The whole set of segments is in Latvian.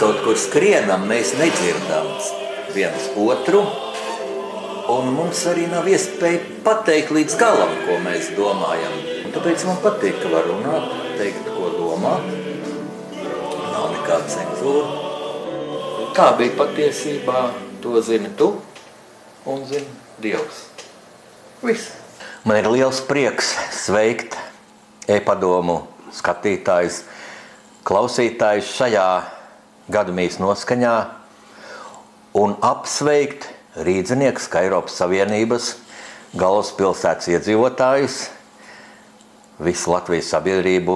kaut kur skrienam, mēs nedzirdam viens otru, un mums arī nav iespēja pateikt līdz galam, ko mēs domājam. Un tāpēc man patīk, ka var runāt, teikt, ko domā. Nav nekāda cenzūra. Tā bija patiesībā, to zini tu un zini Dievs. Viss. Man ir liels prieks sveikt e-padomu skatītājus, klausītājus šajā gadamīs noskaņā un apsveikt Rīdzinieks, kā Eiropas Savienības galvaspilsētas iedzīvotājus, visu Latvijas sabiedrību,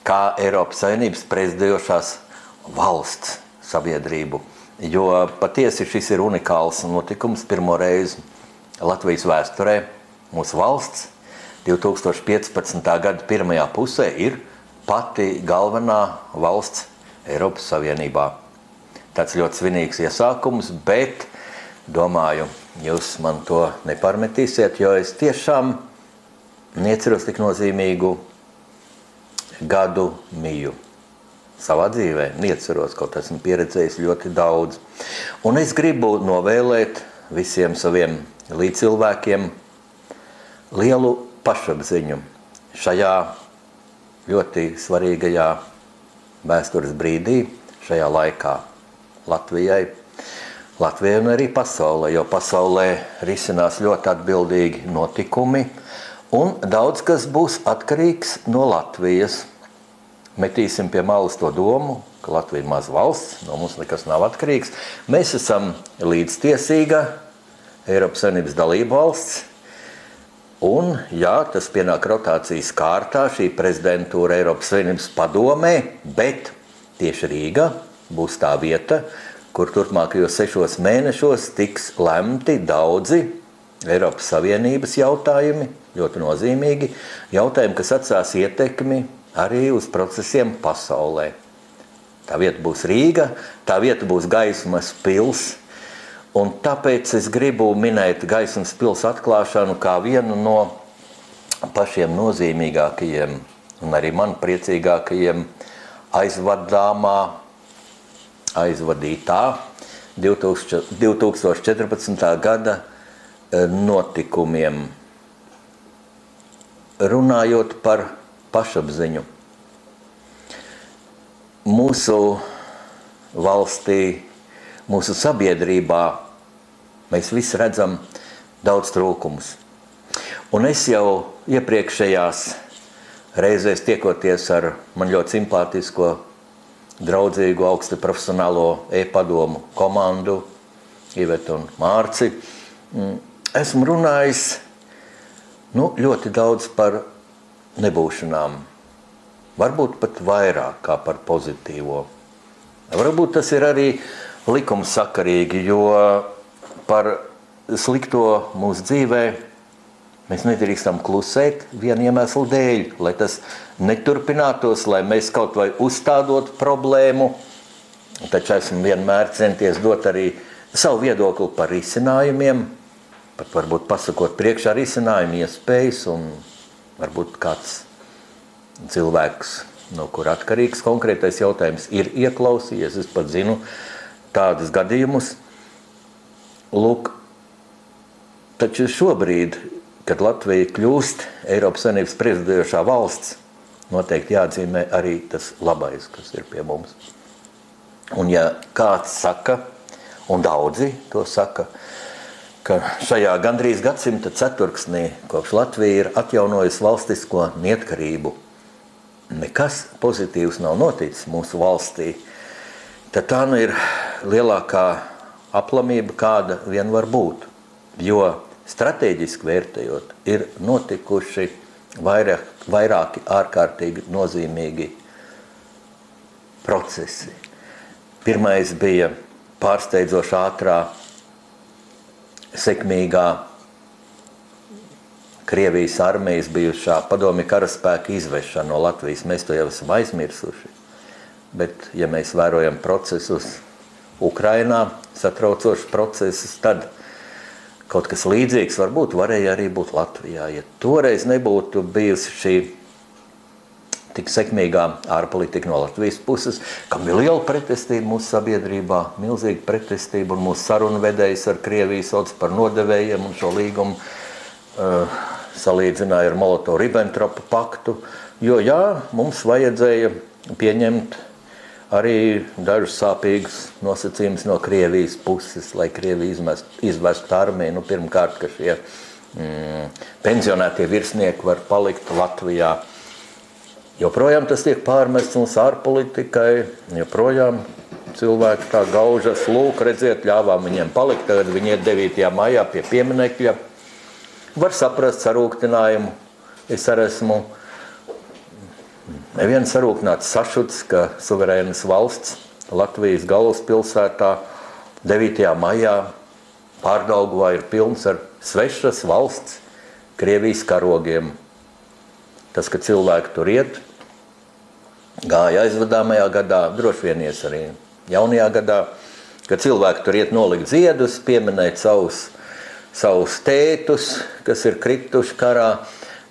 kā Eiropas Savienības prezidējošās valsts sabiedrību. Jo patiesi šis ir unikāls notikums pirmo reizi Latvijas vēsturē. Mūsu valsts 2015. gada pirmajā pusē ir pati galvenā valsts Eiropas Savienībā. Tāds ļoti svinīgs iesākums, bet domāju, jūs man to nepārmetīsiet, jo es tiešām neceros tik nozīmīgu gadu miju. Savā dzīvē neceros, kaut esmu pieredzējis ļoti daudz. Un es gribu novēlēt visiem saviem līdzcilvēkiem lielu pašapziņu šajā ļoti svarīgajā vēstures brīdī, šajā laikā Latvijai un arī pasaulē, jo pasaulē risinās ļoti atbildīgi notikumi, un daudz kas būs atkarīgs no Latvijas. Metīsim pie malas to domu, ka Latvija ir maza valsts, no mums nekas nav atkarīgs. Mēs esam līdztiesīga Eiropas Savienības dalība valsts, un, jā, tas pienāk rotācijas kārtā, šī prezidentūra Eiropas Savienības padomē, bet tieši Rīga būs tā vieta, kur turpmākajos 6 mēnešos tiks lemti daudzi Eiropas Savienības jautājumi, ļoti nozīmīgi, jautājumi, kas atstās ietekmi arī uz procesiem pasaulē. Tā vieta būs Rīga, tā vieta būs Gaismas pils, un tāpēc es gribu minēt Gaismas pils atklāšanu kā vienu no pašiem nozīmīgākajiem un arī man priecīgākajiem aizvadītā 2014. gada notikumiem. Runājot par pašapziņu. Mūsu valstī, mūsu sabiedrībā mēs visi redzam daudz trūkumus. Un es jau iepriekšējās reizēs tiekoties ar man ļoti simpātisko, draudzīgu, augsti profesionālo e-padomu komandu, Ivetu un Mārci, esmu runājis ļoti daudz par nebūšanām. Varbūt pat vairāk kā par pozitīvo. Varbūt tas ir arī likumsakarīgi, jo par slikto mūsu dzīvē mēs nedrīkstam klusēt vienu iemeslu dēļ, lai tas neturpinātos, lai mēs kaut vai uzstādot problēmu. Taču esmu vienmēr centies dot arī savu viedokli par risinājumiem, pat varbūt pasakot priekšā risinājumu iespējas, un varbūt kāds cilvēks, no kur atkarīgs konkrētais jautājums, ir ieklausījies. Es pat zinu tādus gadījumus. Lūk, taču šobrīd, kad Latvija kļūst Eiropas Savienības prezidējošā valsts, noteikti jāatzīmē arī tas labais, kas ir pie mums. Un ja kāds saka, un daudzi to saka, ka šajā gandrīz gadsimta ceturksnī, kopš Latvija ir atjaunojusi valstisko neatkarību, nekas pozitīvs nav noticis mūsu valstī, tad tā ir lielākā aplamība, kāda vien var būt. Jo strateģiski vērtējot, ir notikuši vairāki ārkārtīgi nozīmīgi procesi. Pirmais bija pārsteidzoši ātrā, sekmīgā Krievijas armijas bijušā padomju karaspēka izvešana no Latvijas. Mēs to jau esam aizmirsuši. Bet, ja mēs vērojam procesus Ukrainā, satraucošus procesus, tad kaut kas līdzīgs varbūt varēja arī būt Latvijā. Ja toreiz nebūtu bijusi šī tik sekmīgā ārpolitika no Latvijas puses, kam bija liela pretestība mūsu sabiedrībā, milzīga pretestība, un mūsu sarunu vedējs ar Krieviju sauc par nodevējiem, un šo līgumu salīdzināja ar Molotovu-Ribbentropa paktu, jo jā, mums vajadzēja pieņemt arī dažus sāpīgus nosacījumus no Krievijas puses, lai Krievija izvestu armiju. Pirmkārt, ka šie pensionētie virsnieki var palikt Latvijā. Joprojām tas tiek pārmests mūsu ārpolitikai, joprojām cilvēki tā gaužas, lūk, redziet, ļāvām viņiem palikt, tagad viņi iet 9. maijā pie pieminekļa. Var saprast sarūktinājumu. Es arī esmu neviens sarūknāts sašuts, ka suverēnas valsts Latvijas galvaspilsētā 9. maijā Pārdaugavā ir pilns ar svešas valsts Krievijas karogiem. Tas, ka cilvēki tur iet, gāja aizvadāmajā gadā, droši vien ies arī jaunajā gadā, ka cilvēki tur iet nolikt ziedus, pieminēt savus tētus, kas ir krituši karā,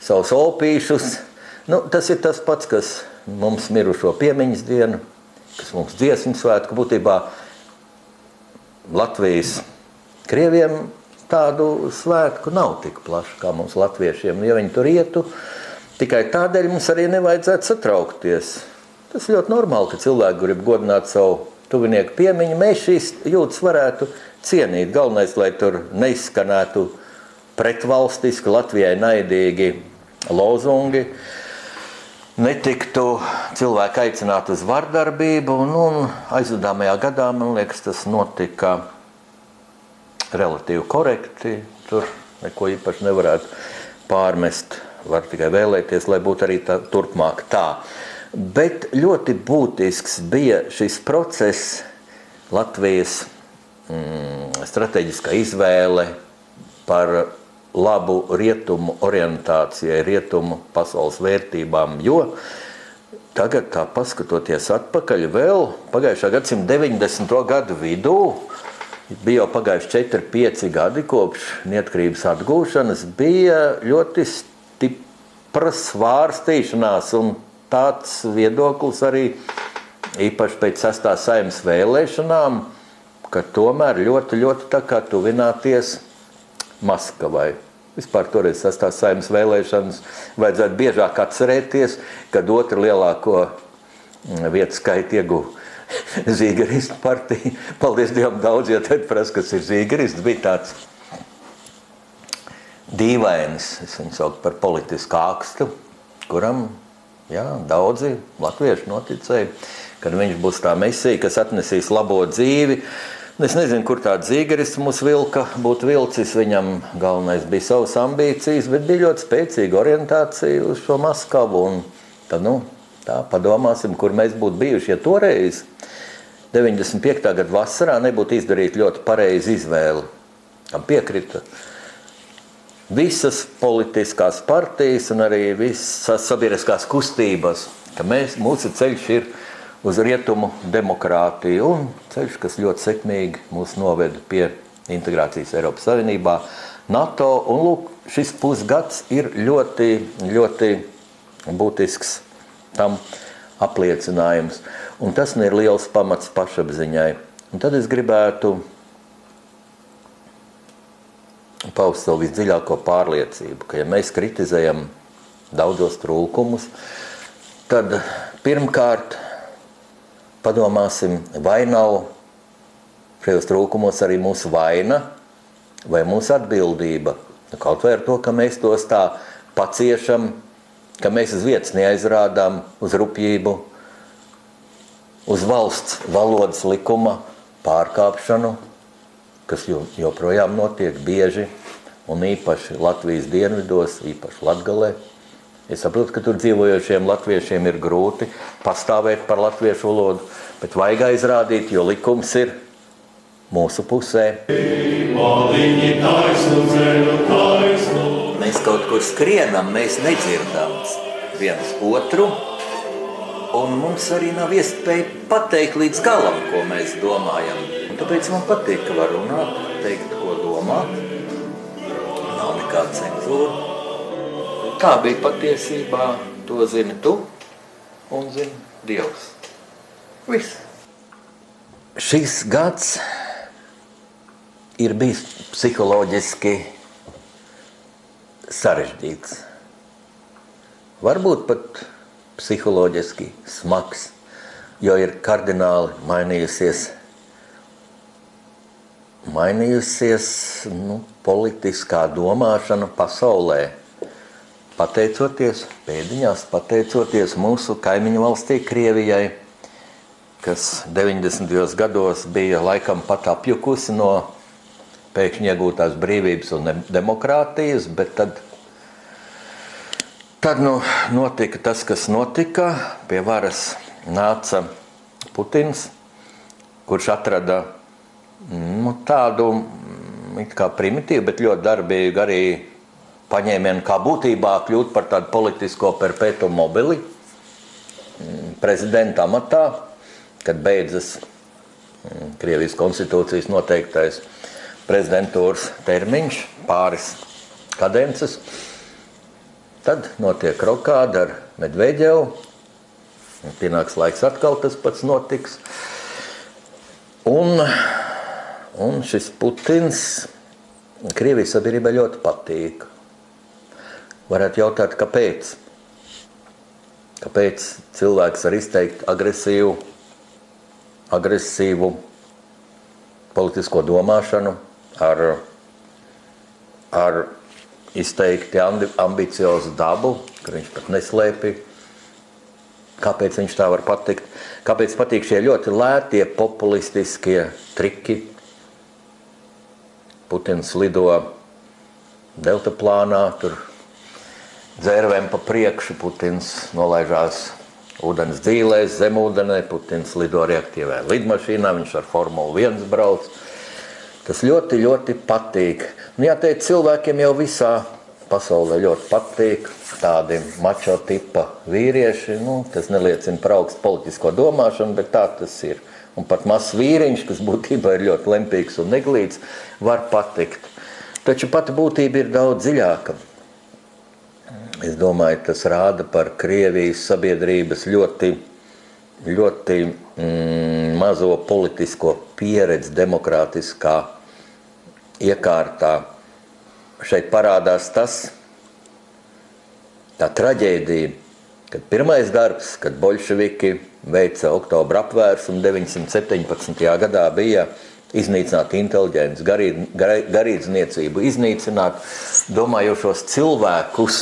savus opīšus. Tas ir tas pats, kas mums mirušo piemiņas dienu, kas mums dziesmu svētku. Būtībā Latvijas krieviem tādu svētku nav tik plaši kā mums latviešiem. Ja viņi tur ietu, tikai tādēļ mums arī nevajadzētu satraukties. Tas ļoti normāli, ka cilvēki grib godināt savu tuvinieku piemiņu. Mēs šīs jūtas varētu cienīt. Galvenais, lai tur neizskanētu pretvalstiski, Latvijai naidīgi lozungi, netiktu cilvēki aicināt uz vardarbību, un aizvadāmajā gadā, man liekas, tas notika relatīvi korekti. Tur neko īpaši nevarētu pārmest, var tikai vēlēties, lai būtu arī turpmāk tā. Bet ļoti būtisks bija šis process, Latvijas strateģiskā izvēle par labu rietumu orientācijai, rietumu pasaules vērtībām, jo tagad, tā paskatoties atpakaļ, vēl pagājušā gadsimta 90. gadu vidū, bija jau pagājuši 4-5 gadi kopš neatkarības atgūšanas, bija ļoti stipra svārstīšanās, un tāds viedoklis arī īpaši pēc 6. Saeimas vēlēšanām, ka tomēr ļoti tā kā tuvināties Maskavai. Vispār toreiz 6. Saeimas vēlēšanas vajadzētu biežāk atcerēties, kad otru lielāko vietu skaitu ieguva Zīgeristu partija. Paldies Dievam, daudz, ja tad prasa, kas ir Zīgerists, bija tāds dīvainis, es viņu saucu par politisku ākstu, kuram, daudzi latvieši noticēja, kad viņš būs tā mesija, kas atnesīs labo dzīvi. Es nezinu, kur tāds Zīgerists mūs būtu vilcis, viņam galvenais bija savas ambīcijas, bet bija ļoti spēcīga orientācija uz šo Maskavu, un tad, tā padomāsim, kur mēs būtu bijuši, ja toreiz 95. gada vasarā nebūtu izdarīt ļoti pareizi izvēli, kam piekrita visas politiskās partijas un arī visas sabiedriskās kustības, ka mūsu ceļš ir uz rietumu demokrātiju un ceļš, kas ļoti sekmīgi mūs noveda pie integrācijas Eiropas Savienībā, NATO, un lūk, šis pusgads ir ļoti būtisks tam apliecinājums, un tas ir liels pamats pašapziņai. Un tad es gribētu paust savu visdziļāko pārliecību, ka ja mēs kritizējam daudzos trūkumus, tad pirmkārt padomāsim, vai nav šajos trūkumos arī mūsu vaina vai mūsu atbildība. Kaut vai ar to, ka mēs tos tā paciešam, ka mēs uz vietas neaizrādām uz rupjību, uz valsts valodas likuma pārkāpšanu, kas joprojām notiek bieži, un īpaši Latvijas dienvidos, īpaši Latgalē. Es saprotu, ka tur dzīvojošiem latviešiem ir grūti pastāvēt par latviešu valodu, bet vajag aizrādīt, jo likums ir mūsu pusē. Mēs kaut kur skrienam, mēs nedzirdam viens otru, un mums arī nav iespēja pateikt līdz galam, ko mēs domājam. Un tāpēc man patīk, ka var runāt, teikt, ko domāt. Nav nekāda cenzūra. Kā bija patiesībā, to zini tu, un zina Dievs. Viss. Šis gads ir bijis psiholoģiski sarežģīts. Varbūt pat psiholoģiski smags, jo ir kardināli mainījusies politiskā domāšana pasaulē. Pateicoties mūsu kaimiņu valstī Krievijai, kas 90. gados bija laikam pat apjukusi no pēkšņi iegūtās brīvības un demokrātijas, bet tad notika tas, kas notika. Pie varas nāca Putins, kurš atrada tādu it kā primitīvu, bet ļoti darbīgu arī paņēmienu, kā būtībā kļūt par tādu politisko perpetuum mobili prezidenta amatā, kad beidzas Krievijas konstitūcijas noteiktais prezidentūras termiņš, pāris kadences. Tad notiek rokāda ar Medveģevu. Pienāks laiks atkal tas pats notiks. Un šis Putins Krievijas sabiedrībai ļoti patīk. Varētu jautāt, kāpēc? Kāpēc cilvēks var izteikt agresīvu politisko domāšanu ar izteikti ambiciozu dabu, ka viņš pat neslēpj. Kāpēc viņš tā var patikt? Kāpēc patīk šie ļoti lētie populistiskie triki? Putins lido deltaplānā, tur dzērvēm pa priekšu, Putins nolaižās ūdens dzīlēs, zemūdenē, Putins lido reaktīvē lidmašīnā, viņš ar Formulu 1 brauc. Tas ļoti, ļoti patīk. Jāteic, cilvēkiem jau visā pasaulē ļoti patīk tādi mačo tipa vīrieši. Tas neliecina par augstu politisko domāšanu, bet tā tas ir. Un pat mazs vīriņš, kas būtībā ir ļoti lempīgs un neglīts, var patikt. Taču pati būtība ir daudz dziļāka. Es domāju, tas rāda par Krievijas sabiedrības ļoti mazo politisko pieredzi demokrātiskā iekārtā. Šeit parādās tā traģēdija, kad pirmais darbs, kad bolševiki veica oktobra apvērsumu 917. gadā bija iznīcināt inteliģenci, garīdzniecību, iznīcināt domājošos cilvēkus.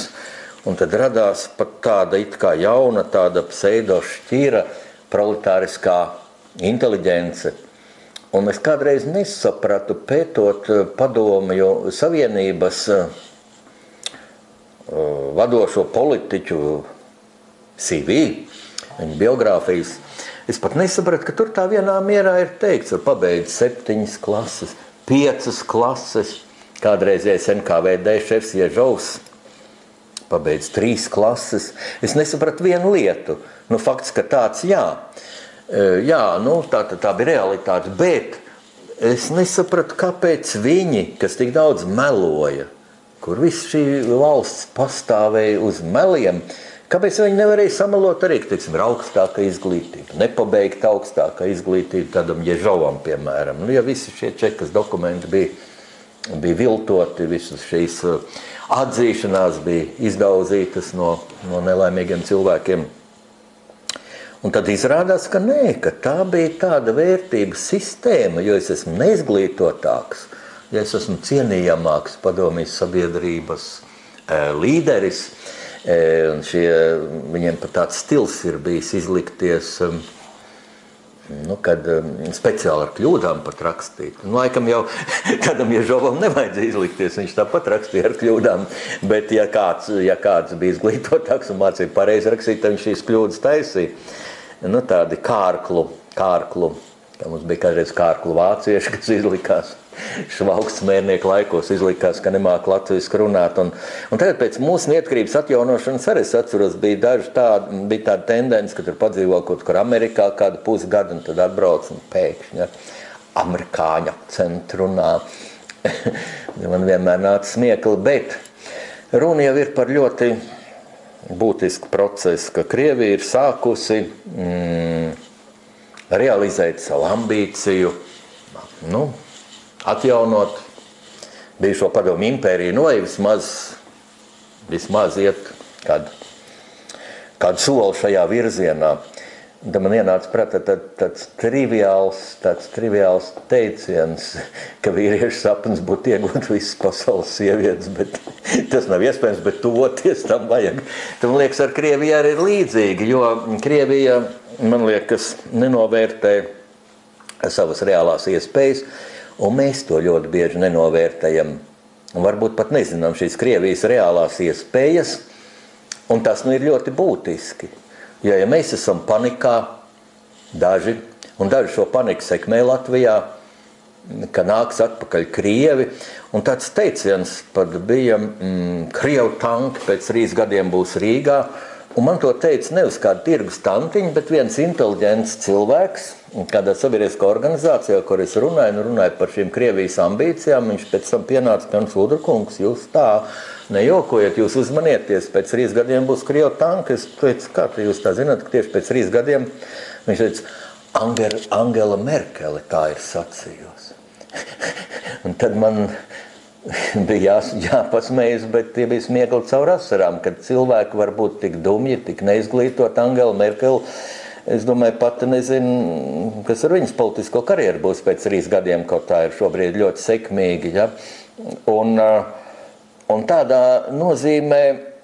Un tad radās pat tāda it kā jauna, tāda pseido šķīra proletāriskā inteliģence. Un es kādreiz nesapratu, pētot Padomju Savienības vadošo politiķu CV, viņa biogrāfijas. Es pat nesapratu, ka tur tā vienā mierā ir teikts, var pabeigt 7 klases, 5 klases, kādreizējais NKVD šefs Ježovs pabeidz 3 klases. Es nesapratu vienu lietu. Fakts, ka tāds tā bija realitāte, bet es nesapratu, kāpēc viņi, kas tik daudz meloja, kur viss šī valsts pastāvēja uz meliem, kāpēc viņi nevarēja samelot arī, ka, teiksim, ir augstāka izglītība, nepabeigta augstāka izglītība tādam Ježovam, piemēram. Ja visi šie čekas dokumenti bija viltoti, visas šīs atzīšanās bija izdauzītas no nelaimīgiem cilvēkiem. Un tad izrādās, ka nē, ka tā bija tāda vērtības sistēma, jo es esmu neizglītotāks, ja es esmu cienījamāks padomjas sabiedrības līderis, un viņiem pat tāds stils ir bijis izlikties, kad speciāli ar kļūdām pat rakstīt. Laikam jau kādam Ježovam nevajadzēja izlikties, viņš tāpat rakstīja ar kļūdām, bet ja kāds bija izglītotāks un mācīja pareizi rakstīt, tad viņš šīs kļūdas taisīja. Tādi kārklu, kā mums bija kādreiz kārklu vācieši, kas izlikās švauks mērnieku laikos, izlikās, ka nemāk latviski runāt. Un tagad pēc mūsu neatkarības atjaunošanas arī es atceros, bija tāda tendence, ka tur padzīvo kaut kur Amerikā kādu pusgadu, un tad atbrauc un pēkšņi amerikāņu akcentu runā. Man vienmēr nāca smiekli, bet runa jau ir par ļoti būtisku procesu, ka Krievija ir sākusi realizēt savu ambīciju, atjaunot bijušo padomju impēriju, vai vismaz iet kādu soli šajā virzienā. Tad man ienāca prātā tāds triviāls teiciens, ka vīriešu sapnis būtu iegūt visas pasaules sievietes, bet tas nav iespējams, bet tuvoties tam vajag. Tad, man liekas, ar Krieviju arī ir līdzīgi, jo Krievija, man liekas, nenovērtē savas reālās iespējas, un mēs to ļoti bieži nenovērtējam. Un varbūt pat nezinām šīs Krievijas reālās iespējas, un tas ir ļoti būtiski. Jo, ja mēs esam panikā, daži šo paniku sekmē Latvijā, ka nāks atpakaļ Krievi, un tāds teiciens pat bija, Krievu tanki pēc 3 gadiem būs Rīgā, un man to teica nevis kāda tirgus tantiņa, bet viens inteliģents cilvēks, kādā sabiedriskā organizācijā, kur es runāju par šīm Krievijas ambīcijām, viņš pēc tam pienāca pie mums, Udrkungs, jūs tā nejokojiet, jūs uzmanieties, pēc 3 gadiem būs Krievu tanki. Es teicu, kā jūs tā zināt, ka tieši pēc 3 gadiem, viņš teica, Angela Merkele tā ir sacījusi. Un tad man bija jāpasmējas, bet tie bija smiekli caur asarām, kad cilvēki var būt tik dumji, tik neizglītot. Angela Merkele, es domāju, pati nezinu, kas ar viņas politisko karjeru būs pēc 3 gadiem, kaut tā ir šobrīd ļoti sekmīgi. Ja? Un tādā nozīmē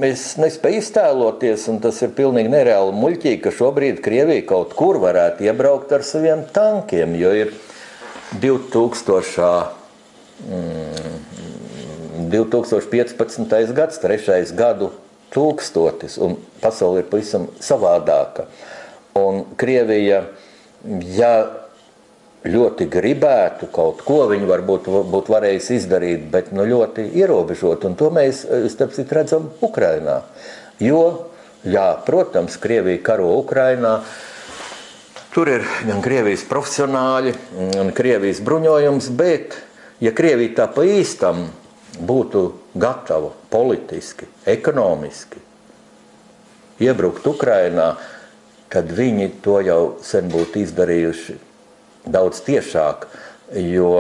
es nespēju iztēloties, un tas ir pilnīgi nereāli muļķīgi, ka šobrīd Krievija kaut kur varētu iebraukt ar saviem tankiem, jo ir 2015. gads, 3. gadu tūkstotis, un pasaule ir pavisam savādāka. Un Krievija, ja ļoti gribētu kaut ko, viņi varbūt būtu varējusi izdarīt, bet ļoti ierobežot, un to mēs, starp citu, redzam Ukrainā. Jo, jā, protams, Krievija karo Ukrainā, tur ir gan Krievijas profesionāļi, gan Krievijas bruņojums, bet, ja Krievija tā pa īstam būtu gatava politiski, ekonomiski iebrukt Ukrainā, tad viņi to jau sen būtu izdarījuši daudz tiešāk, jo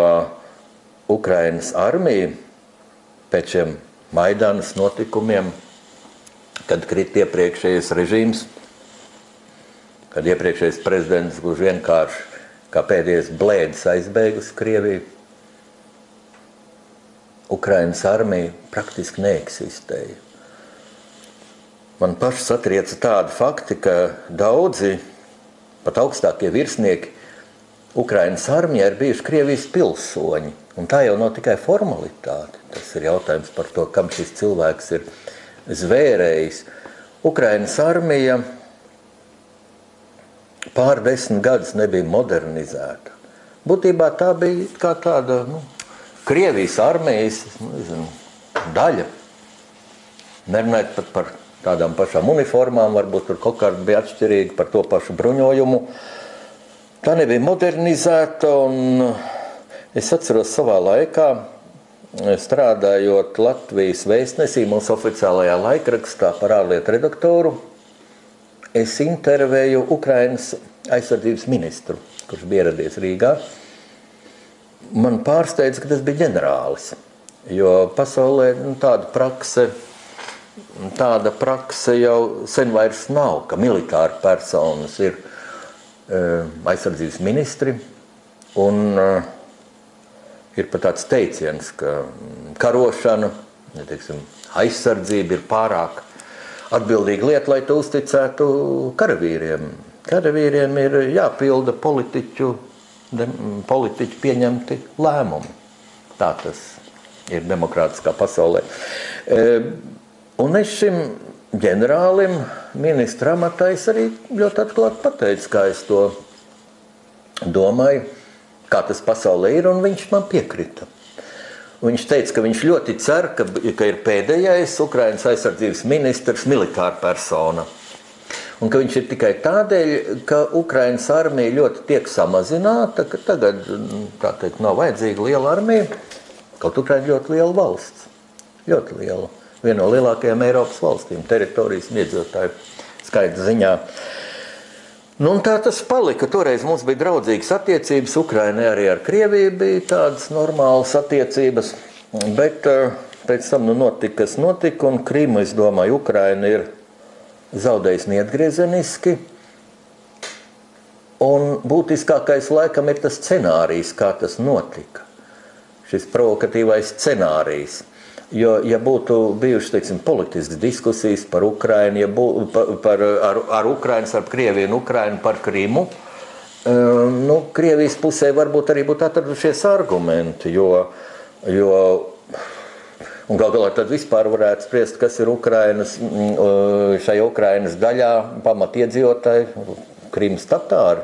Ukrainas armija pēc šiem Maidanas notikumiem, kad krit iepriekšējais režīms, kad iepriekšējais prezidents gluži vienkārši kā pēdējais blēdis aizbēgus Krieviju, Ukrainas armija praktiski neeksistēja. Man paši satrieca tādi fakti, ka daudzi, pat augstākie virsnieki Ukrainas armijā ir bijuši Krievijas pilsoņi. Un tā jau nav tikai formalitāte. Tas ir jautājums par to, kam šis cilvēks ir zvērējis. Ukrainas armija pār 10 gadus nebija modernizēta. Būtībā tā bija kā tāda Krievijas armijas daļa. Nerunājot pat par tādām pašām uniformām, varbūt tur kaut kāda bija atšķirīga par to pašu bruņojumu. Tā nebija modernizēta, un es atceros savā laikā, strādājot Latvijas vēstnesī, mūsu oficiālajā laikrakstā par ārlietu redaktoru, es intervēju Ukrainas aizsardzības ministru, kurš bija ieradies Rīgā. Man pārsteidza, ka tas bija ģenerālis, jo pasaulē tāda prakse jau sen vairs nav, ka militāri personas ir aizsardzības ministri, un ir pat tāds teiciens, ka karošana, aizsardzība ir pārāk atbildīga lieta, lai to uzticētu karavīriem. Karavīriem ir jāpilda politiķu pieņemti lēmumi. Tā tas ir demokrātiskā pasaulē. Un es šim ģenerālim, ministra amatā, es arī ļoti atklāti pateicu, kā es to domāju, kā tas pasaulē ir, un viņš man piekrita. Viņš teica, ka viņš ļoti cer, ka ir pēdējais Ukrainas aizsardzības ministrs militāra persona. Un ka viņš ir tikai tādēļ, ka Ukrainas armija ļoti tiek samazināta, ka tagad, tā teikt, nav vajadzīga liela armija, kaut Ukraina ļoti liela valsts. Ļoti liela. viena no lielākajām Eiropas valstīm, teritorijas un iedzīvotāju skaita ziņā. Nu, un tā tas palika. Toreiz mums bija draudzīgas attiecības, Ukrainai arī ar Krieviju bija tādas normālas attiecības, bet pēc tam notika, kas notika, un Krimu, es domāju, Ukraina ir zaudējusi neatgriezeniski, un būtiskākais laikam ir tas scenārijs, kā tas notika, šis provokatīvais scenārijs. Jo, ja būtu bijušas, teiksim, politiskas diskusijas par Ukrainu, ar Ukrainu, starp Krieviju un Ukrainu par Krimu, nu, Krievijas pusē varbūt arī būtu atradušies argumenti, un gal galā tad vispār varētu spriest, kas ir Ukrainas, šai Ukrainas daļā pamatiedzīvotāji, Krimas tatāri,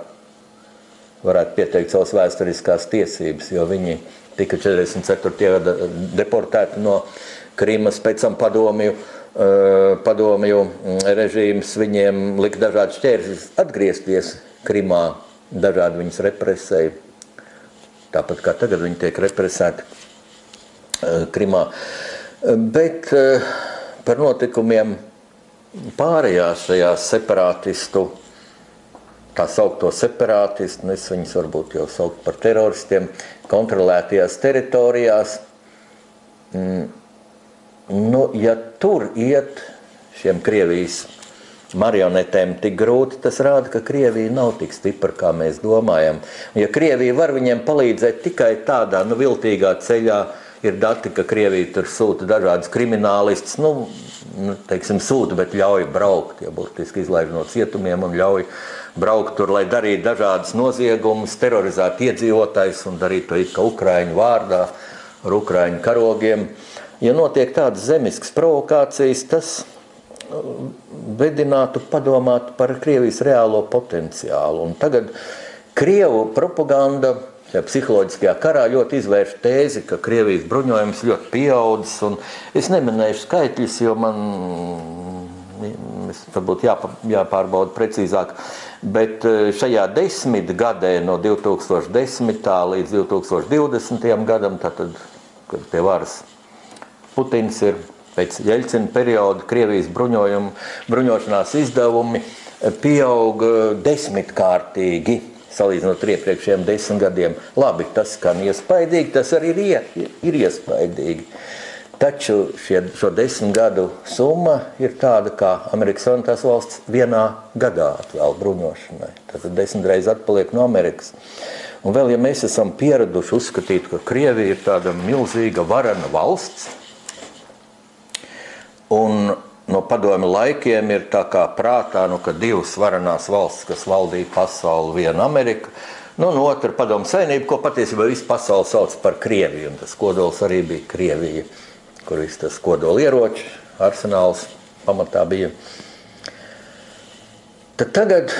varētu pieteikt savas vēsturiskās tiesības, jo viņi tika 44. gada deportēti no Krimas, pēc tam padomju režīms viņiem lika dažādi šķēršļus atgriezties Krimā, dažādi viņus represēja, tāpat kā tagad viņi tiek represēti Krimā. Bet par notikumiem pārējās šajās separātistu, tā saukto separātistu, es viņus varbūt jau saukt par teroristiem, kontrolētajās teritorijās. Nu, ja tur iet šiem Krievijas marionetēm tik grūti, tas rāda, ka Krievija nav tik stipra, kā mēs domājam. Ja Krievija var viņiem palīdzēt tikai tādā viltīgā ceļā, ir dati, ka Krievija tur sūta dažādas kriminālistus, teiksim, sūta, bet ļauj braukt, ja burtiski izlaiž no cietumiem un ļauj braukt tur, lai darītu dažādas noziegumus, terorizētu iedzīvotājus un darītu to it kā Ukraiņu vārdā, ar Ukraiņu karogiem. Ja notiek tādas zemiskas provokācijas, tas vedinātu padomāt par Krievijas reālo potenciālu. Un tagad Krievu propaganda šajā psiholoģiskajā karā ļoti izvērš tēzi, ka Krievijas bruņojums ļoti pieaudzis, un es neminēšu skaitļus, jo man varbūt jāpārbauda precīzāk, bet šajā 10 gadē no 2010. Līdz 2020. gadam, tātad, kad pie varas Putins ir pēc Jeļcina perioda, Krievijas bruņošanās izdevumi pieaug 10-kārtīgi, salīdzinot ar iepriekšējiem 10 gadiem. Labi, tas skan iespaidīgi, tas arī ir iespaidīgi. Taču šo 10 gadu summa ir tāda, kā Amerikas Savienotās valsts vienā gadā atvēl bruņošanai. Tātad 10 reizes atpaliek no Amerikas. Un vēl, ja mēs esam pieraduši uzskatīt, ka Krievija ir tāda milzīga varena valsts, un no padomju laikiem ir tā kā prātā, ka divas varenās valsts, kas valdīja pasauli, viena Amerika, un otra padomju savienība, ko patiesībā visu pasauli sauc par Krieviju, un tas kodols arī bija Krievija, kur viss tas kodolieroči, arsenāls pamatā bija. Tad tagad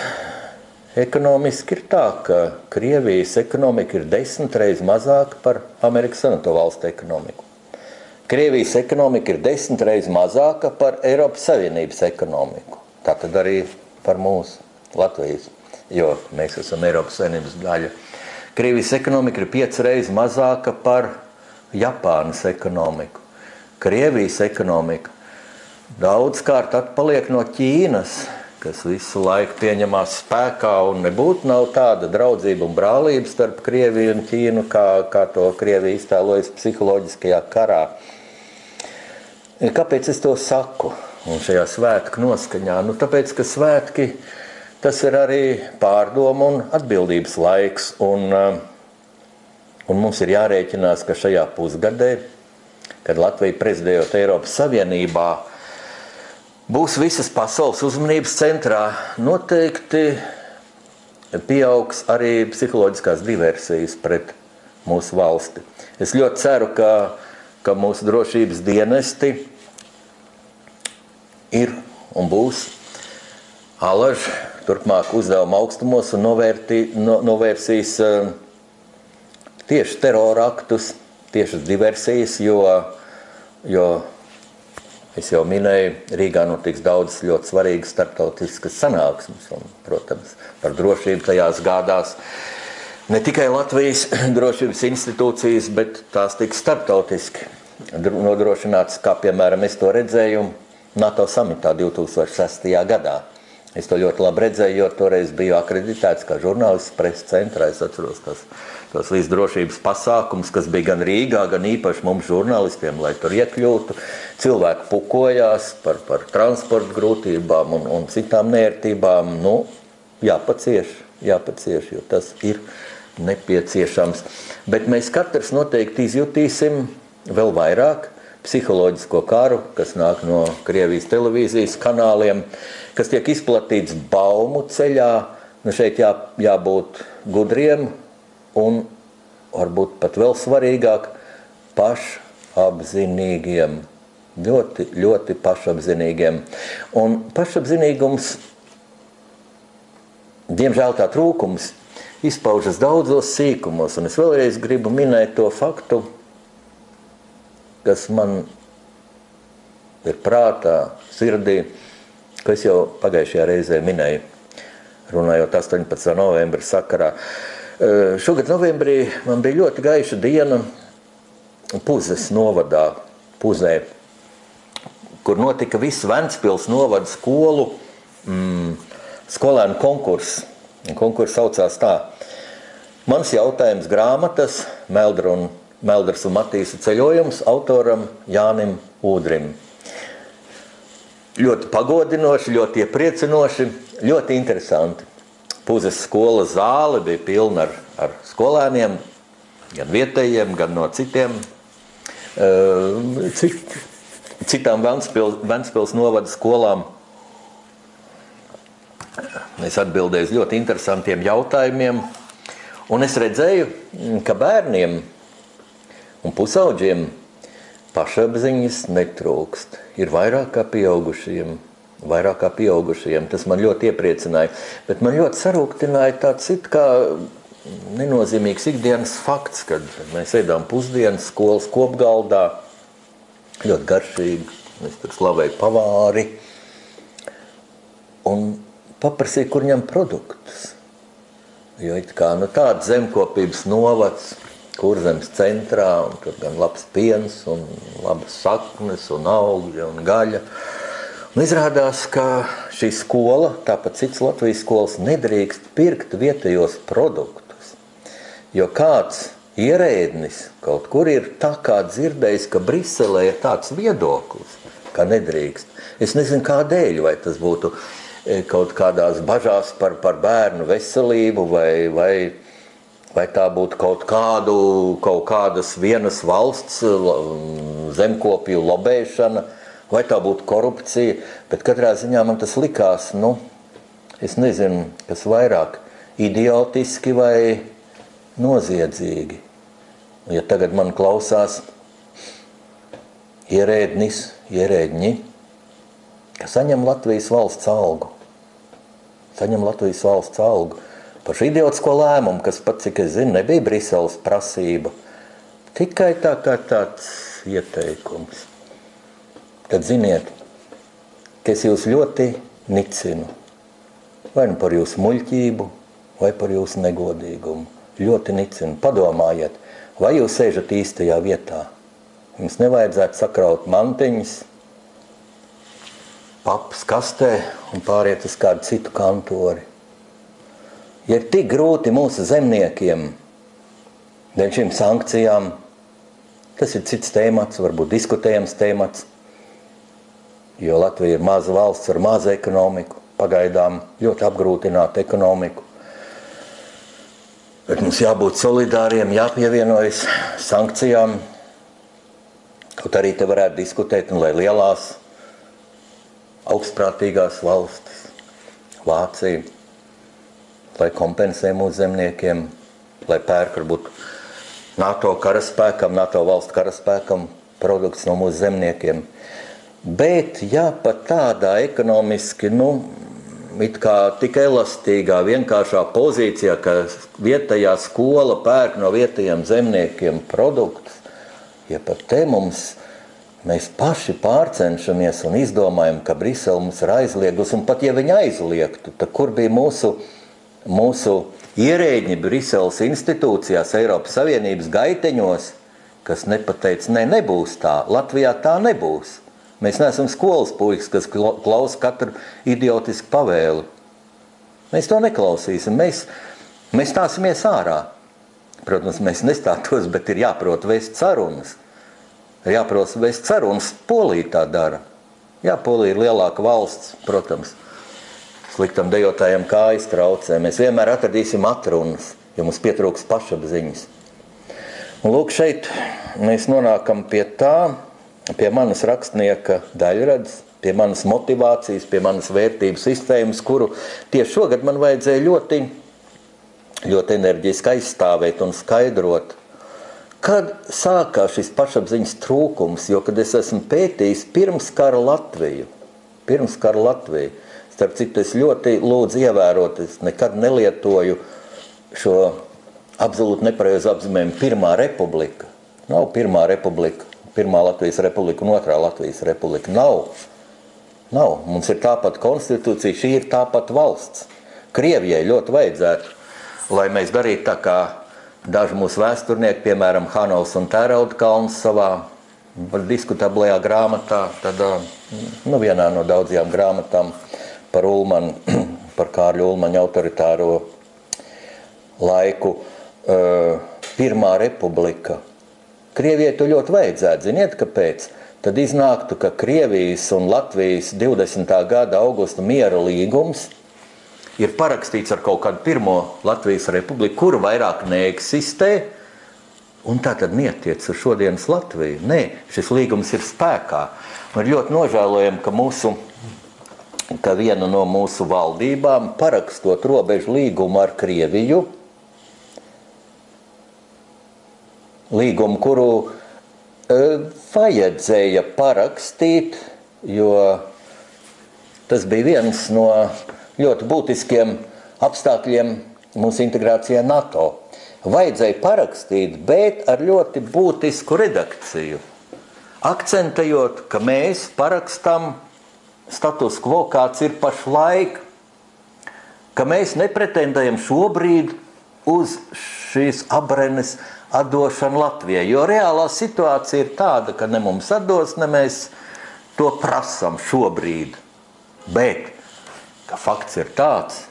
ekonomiski ir tā, ka Krievijas ekonomika ir 10 reizes mazāka par Amerikas Savienoto valstu ekonomiku. Krievijas ekonomika ir 10 reizes mazāka par Eiropas Savienības ekonomiku. Tātad arī par mūsu Latvijas, jo mēs esam Eiropas Savienības daļa. Krievijas ekonomika ir 5 reizes mazāka par Japānas ekonomiku. Krievijas ekonomika daudzkārt atpaliek no Ķīnas, kas visu laiku pieņemās spēkā, un nebūtu nav tāda draudzība un brālība starp Krieviju un Ķīnu, kā to Krievija iztēlojas psiholoģiskajā karā. Kāpēc es to saku? Un šajā svētku noskaņā? Tāpēc, ka svētki tas ir arī pārdomu un atbildības laiks, un mums ir jārēķinās, ka šajā pusgadē, kad Latvija prezidējot Eiropas Savienībā, būs visas pasaules uzmanības centrā, noteikti pieaugs arī psiholoģiskās diversijas pret mūsu valsti. Es ļoti ceru, ka mūsu drošības dienesti ir un būs alaži turpmāk uzdevuma augstumos un novērsīs tieši terora aktus, tieši diversijas, jo es jau minēju, Rīgā notiks daudz ļoti svarīgas starptautiskas sanāksmes, un, protams, par drošību tajās gādās ne tikai Latvijas drošības institūcijas, bet tās tiks starptautiski nodrošināts, kā piemēram es to redzēju NATO samitā 2006. gadā. Es to ļoti labi redzēju, jo toreiz biju akreditēts kā žurnālists preses centrā. Es atceros tos līdzdrošības pasākums, kas bija gan Rīgā, gan īpaši mums žurnālistiem, lai tur iekļūtu. Cilvēki pukojās par transporta grūtībām un citām nērtībām. Nu, jāpacieš, jo tas ir nepieciešams. Bet mēs katrs noteikti izjutīsim vēl vairāk psiholoģisko karu, kas nāk no Krievijas televīzijas kanāliem, kas tiek izplatīts baumu ceļā. Nu, šeit jābūt gudriem un varbūt pat vēl svarīgāk pašapzinīgiem. Ļoti, ļoti pašapzinīgiem. Un pašapzinīgums, diemžēl tā trūkums, izpaužas daudzos sīkumos. Un es vēlreiz gribu minēt to faktu, kas man ir prātā, sirdī, ko es jau pagājušajā reizē minēju, runājot 18. novembra sakarā. Šogad novembrī man bija ļoti gaiša diena Puzes novadā, Puzē, kur notika viss Ventspils novada skolu skolēnu konkurss. Konkurss saucās tā. Mans jautājums grāmatas Meldras un Matīsa ceļojums autoram Jānim Ūdrim. Ļoti pagodinoši, ļoti iepriecinoši, ļoti interesanti. Puzes skolas zāle bija pilna ar skolēniem, gan vietējiem, gan no citām Ventspils novada skolām. Es atbildēju uz ļoti interesantiem jautājumiem, un es redzēju, ka bērniem un pusauģiem pašapziņas netrūkst. Ir vairāk kā pieaugušajiem. Tas man ļoti iepriecināja. Bet man ļoti sarūktināja tāds it kā nenozīmīgs ikdienas fakts, kad mēs ēdām pusdienas skolas kopgaldā. Ļoti garšīgi. Es tur slavēju pavāri. Un paprasīju, kur ņem produktus. Jo it kā tāda zemkopības novads, Kurzemes centrā, un tur gan labs piens, un labas saknes, un augļi, un gaļa. Un izrādās, ka šī skola, tāpat cits Latvijas skolas, nedrīkst pirkt vietējos produktus. Jo kāds ierēdnis kaut kur ir tā kā dzirdējis, ka Briselē ir tāds viedoklis, ka nedrīkst. Es nezinu, kādēļ, vai tas būtu kaut kādās bažās par bērnu veselību, vai tā būtu kaut kādas vienas valsts zemkopju lobēšana, vai tā būtu korupcija, bet katrā ziņā man tas likās, es nezinu, kas vairāk idiotiski vai noziedzīgi. Ja tagad man klausās ierēdņi, ka saņem Latvijas valsts algu. Par šo idiotisko lēmumu, kas pat, cik es zinu, nebija Briseles prasība. Tikai tā kā tāds ieteikums. Tad ziniet, ka es jūs ļoti nicinu. Vai par jūsu muļķību, vai par jūsu negodīgumu. Ļoti nicinu. Padomājiet, vai jūs sēžat īstajā vietā. Jums nevajadzētu sakraut mantiņas, papas kastē un pāriet uz kādu citu kantori. Ja ir tik grūti mūsu zemniekiem dēļ šīm sankcijām, tas ir cits tēmats, varbūt diskutējams tēmats, jo Latvija ir maza valsts ar mazu ekonomiku, pagaidām ļoti apgrūtinātu ekonomiku. Bet mums jābūt solidāriem, jāpievienojas sankcijām, kaut arī te varētu diskutēt, un lai lielās augstprātīgās valstis, Vācija, lai kompensē mūsu zemniekiem, lai pērk varbūt NATO karaspēkam, NATO valstu karaspēkam produkts no mūsu zemniekiem. Bet, ja pat tādā ekonomiski, it kā tik elastīgā, vienkāršā pozīcijā, ka vietējā skola pērk no vietējiem zemniekiem produktus, ja pat te mēs paši pārcenšamies un izdomājam, ka Brisele mums ir aizliegusi, un pat ja viņi aizliegtu, tad kur bija mūsu ierēģi Briseles institūcijās, Eiropas Savienības gaiteņos, kas nepateica, ne, nebūs tā, Latvijā tā nebūs. Mēs neesam skolas puikas, kas klausa katru idiotisku pavēli. Mēs to neklausīsim, mēs stāsimies ārā. Protams, mēs nestātos, bet ir jāprot vēst sarunas. Jāprot vēst sarunas, Polija tā dara. Jā, Polija ir lielāka valsts, protams. Sliktam dejotājiem kājas traucē. Mēs vienmēr atradīsim atrunas, jo mums pietrūks pašapziņas. Un lūk, šeit mēs nonākam pie tā, pie manas rakstnieka daļradas, pie manas motivācijas, pie manas vērtības sistēmas, kuru tieši šogad man vajadzēja ļoti enerģiski aizstāvēt un skaidrot. Kad sākās šis pašapziņas trūkums, jo, kad es esmu pētījis pirms kara Latviju, starp citu, es ļoti lūdzu ievērot, es nekad nelietoju šo absolūti nepareizu apzīmējumu Pirmā republika. Nav Pirmā republika, Pirmā Latvijas republika un Otrā Latvijas republika. Nav. Mums ir tāpat konstitūcija, šī ir tāpat valsts. Krievijai ļoti vajadzētu, lai mēs darītu tā kā daži mūsu vēsturnieki, piemēram, Hanovs un Tērauda Kalns savā diskutablajā grāmatā, tad, vienā no daudzajām grāmatām par Kārļa Ulmaņa autoritāro laiku, Pirmā republika. Krievijai to ļoti vajadzētu, ziniet, kāpēc? Tad iznāktu, ka Krievijas un Latvijas 20. gada augusta miera līgums ir parakstīts ar kaut kādu pirmo Latvijas republiku, kuru vairāk neeksistē, un tā tad neatiec uz šodienas Latviju. Nē, šis līgums ir spēkā. Un ir ļoti nožēlojami, ka viena no mūsu valdībām, parakstot robežu līgumu ar Krieviju, līgumu, kuru vajadzēja parakstīt, jo tas bija viens no ļoti būtiskiem apstākļiem mūsu integrācijā NATO. Vajadzēja parakstīt, bet ar ļoti būtisku redakciju, akcentējot, ka mēs parakstam status quo, kāds ir pašlaik, ka mēs nepretendējam šobrīd uz šīs abrenes atdošanu Latvijai, jo reālā situācija ir tāda, ka ne mums atdos, ne mēs to prasam šobrīd. Bet, ka fakts ir tāds,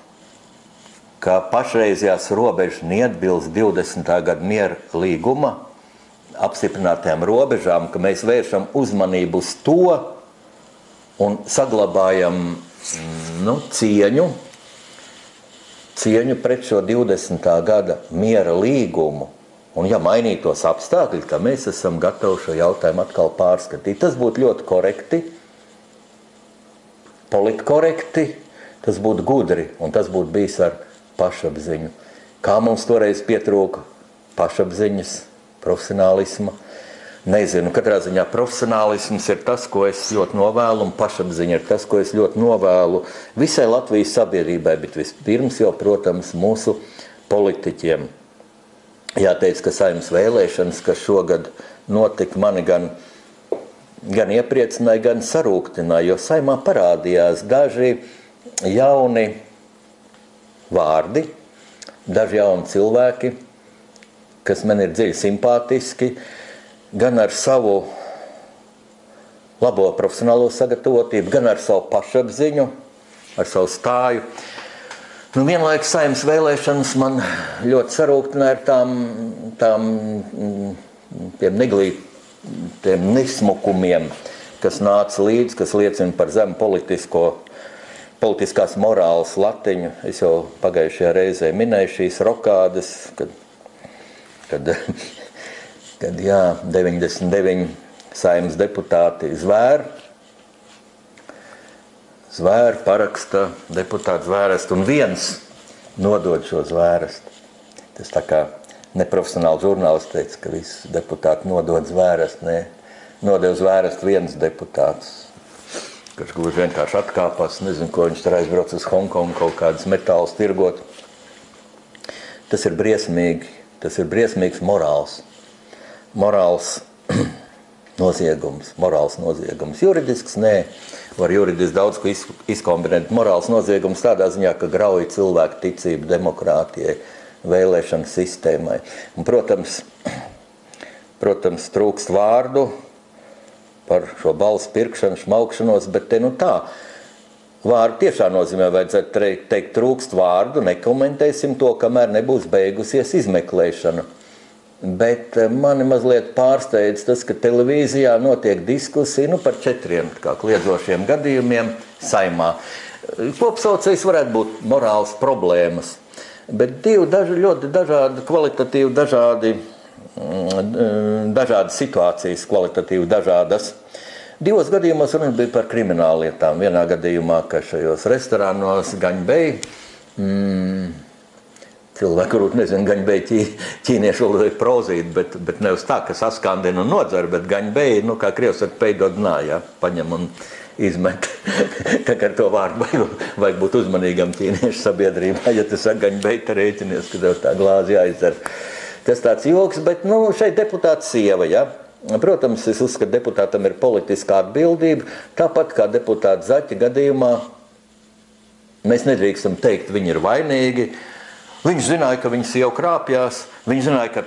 ka pašreizējās robežas neatbilst 20. gada miera līguma apstiprinātajām robežām, ka mēs vēršam uzmanību uz to un saglabājam cieņu pret šo 20. gada miera līgumu. Un ja mainītos apstākļi, tad mēs esam gatavi šo jautājumu atkal pārskatīt. Tas būtu ļoti korekti, politkorekti, tas būtu gudri, un tas būtu bijis ar pašapziņu. Kā mums toreiz pietrūka pašapziņas, profesionālisma? Nezinu, katrā ziņā profesionālisms ir tas, ko es ļoti novēlu, un pašapziņa ir tas, ko es ļoti novēlu visai Latvijas sabiedrībai, bet vispirms jau, protams, mūsu politiķiem. Jāteic, ka Saeimas vēlēšanas, kas šogad notika, mani gan iepriecināja, gan sarūktināja, jo Saeimā parādījās daži jauni vārdi, daži jauni cilvēki, kas man ir dziļi simpātiski, gan ar savu labo profesionālo sagatavotību, gan ar savu pašapziņu, ar savu stāju. Vienlaikus Saeimas vēlēšanas man ļoti sarūktināja ar tiem nesmukumiem, kas nāca līdz, kas liecina par zemu politiskās morāles latiņu. Es jau pagājušajā reizē minēju šīs rokādes, kad 99 Saeimas deputāti zvēru paraksta deputātu zvērstu, un viens nodod šo zvērstu. Tas tā kā neprofesionāli žurnālists teica, ka visi deputāti nodod zvērstu, ne, nodeva zvērstu viens deputāts, kurš gluži vienkārši atkāpās, nezinu, ko viņš tur aizbrauc uz Hongkongu, kaut kādus metālus tirgot. Tas ir briesmīgs morāls noziegums. Juridisks, nē. Var juridiski daudz ko izkombinēt. Morāls noziegums tādā ziņā, ka grauj cilvēku ticību demokrātijai, vēlēšanu sistēmai. Un, protams, Protams, trūkst vārdu par šo balsu pirkšanu, šmaukšanos, bet te nu tā. Vārdu tiešā nozīmē vajadzētu teikt trūkst vārdu, nekomentēsim to, kamēr nebūs beigusies izmeklēšana. Bet mani mazliet pārsteidz tas, ka televīzijā notiek diskusija par 4 kliedzošiem gadījumiem Saeimā. Kopsaucējs varētu būt morāls problēmas, bet 2 ļoti dažādi, kvalitatīvi dažādas situācijas, kvalitatīvi dažādas. 2 gadījumos runa bija par krimināllietām. Vienā gadījumā, ka šajos restorānos Gaņbei, cilvēki, varbūt nezinu, Gaņbei ķīniešu valodā ir prozīt, bet nevis tā, ka saskandina un nodzer, bet Gaņbei, kā krievs saka, peidot nā, ja, paņem un izmet. Tā kā ar to vārdu vajag būt uzmanīgam ķīniešu sabiedrībā, ja tu saka Gaņbei, te rēķinies, ka tev tā glāzi jāizdzer. Tas tāds joks, bet šeit deputāts sieva, ja. Protams, es uzskatu, deputātam ir politiskā atbildība, tāpat kā deputāta Zaķa gadījumā. Mēs nedrīkstam teikt, viņi ir vainīgi. Viņš zināja, ka viņas jau krāpjās, viņš zināja, ka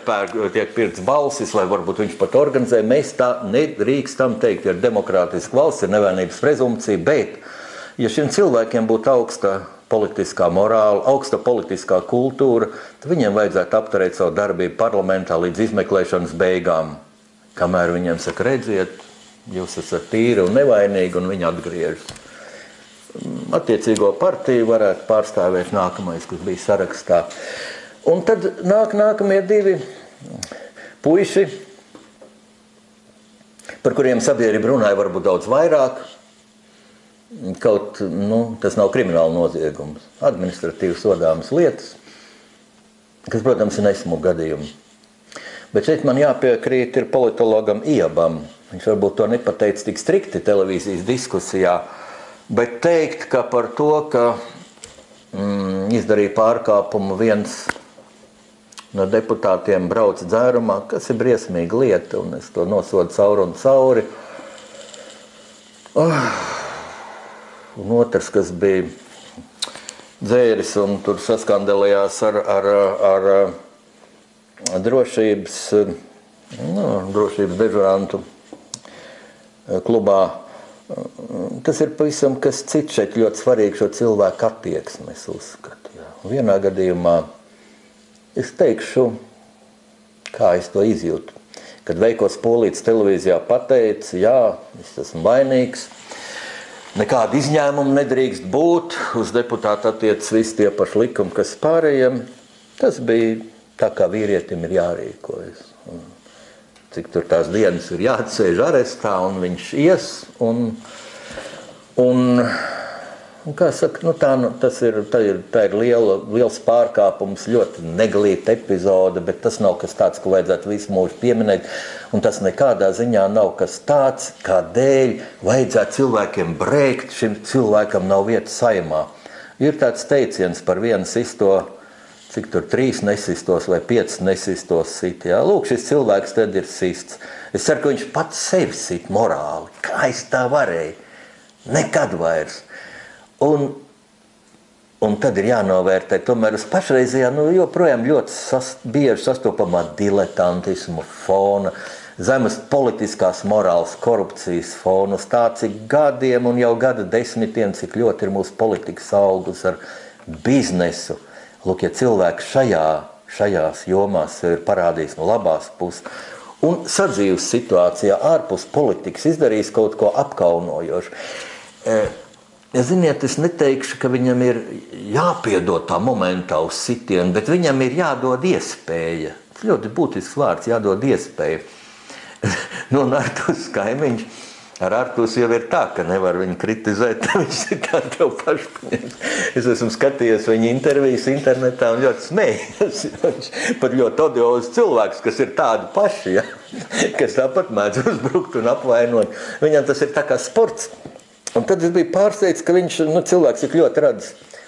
tiek pirkts balsis, vai varbūt viņš pat organizē. Mēs tā nedrīkstam teikt, ir demokrātiska valsts, ir nevainības prezumpcija, bet, ja šiem cilvēkiem būtu augsta politiskā morāla, augsta politiskā kultūra, tad viņiem vajadzētu apturēt savu darbību parlamentā līdz izmeklēšanas beigām. Kamēr viņiem saka, redziet, jūs esat tīri un nevainīgi, un viņi atgriežas. Attiecīgo partiju varētu pārstāvēt nākamais, kas bija sarakstā. Un tad nākamie 2 puiši, par kuriem sabiedrība runāja varbūt daudz vairāk, kaut, tas nav krimināla noziegums, administratīvi sodāmas lietas, kas, protams, ir nesmugu gadījumi. Bet šeit man jāpiekrīt ir politologam Iabam. Viņš varbūt to nepateica tik strikti televīzijas diskusijā, bet teikt, ka par to, ka izdarīja pārkāpumu viens no deputātiem brauc dzērumā, kas ir briesmīga lieta, un es to nosodu cauri un cauri. Un otrs, kas bija dzēris un tur saskandelējās ar drošības dežurantu klubā. Tas ir pavisam kas cits šeit ļoti svarīgi šo cilvēku attieksmi, es uzskatu. Jā. Vienā gadījumā es teikšu, kā es to izjūtu. Kad Veikos Polīts televīzijā pateica, jā, es esmu vainīgs, nekāda izņēmuma nedrīkst būt, uz deputātu attiec visi tie paši likumi, kas pārējiem, tas bija tā, kā vīrietim ir jārīkojas. Cik tur tās dienas ir jāatsēž arestā, un viņš ies, un kā saka, tā ir liels pārkāpums, ļoti neglīta epizode, bet tas nav kas tāds, ko vajadzētu visu mūžu pieminēt, un tas nekādā ziņā nav kas tāds, kādēļ vajadzētu cilvēkiem brēkt, šim cilvēkam nav vietas Saeimā. Ir tāds teiciens par vienu sisto, cik tur 3 nesistos vai 5 nesistos sit. Jā. Lūk, šis cilvēks tad ir sists. Es ceru, ka viņš pats sevi sit morāli. Kā es tā varēju? Nekad vairs. Un tad ir jānovērtē tomēr uz pašreizējā, joprojām ļoti bieži sastopamā diletantismu fona, zemes politiskās morāls, korupcijas fonus, tā cik gadiem un jau gada desmitiem, cik ļoti ir mūsu politikas augus ar biznesu. Lūk, ja cilvēks šajās jomās ir parādījis no labās puses un sadzīves situācijā ārpus politikas izdarījis kaut ko apkaunojošu. Ziniet, es neteikšu, ka viņam ir jāpiedod tā momentā uz sitienu, bet viņam ir jādod iespēja. Tas ļoti būtisks vārds, jādod iespēja. Un Artūrs kaimiņš, ar Artūrs jau ir tā, ka nevar viņu kritizēt, viņš ir tā tev pašpaņems. Es esmu skatījies viņa intervijas internetā un ļoti smējies. Viņš pat ļoti odiozs cilvēks, kas ir tādi paši, ja? Kas tāpat mēdz uzbrukt un apvainot. Viņam tas ir tā kā sports. Un tad es biju pārsteigts, ka viņš, cilvēks ir ļoti radis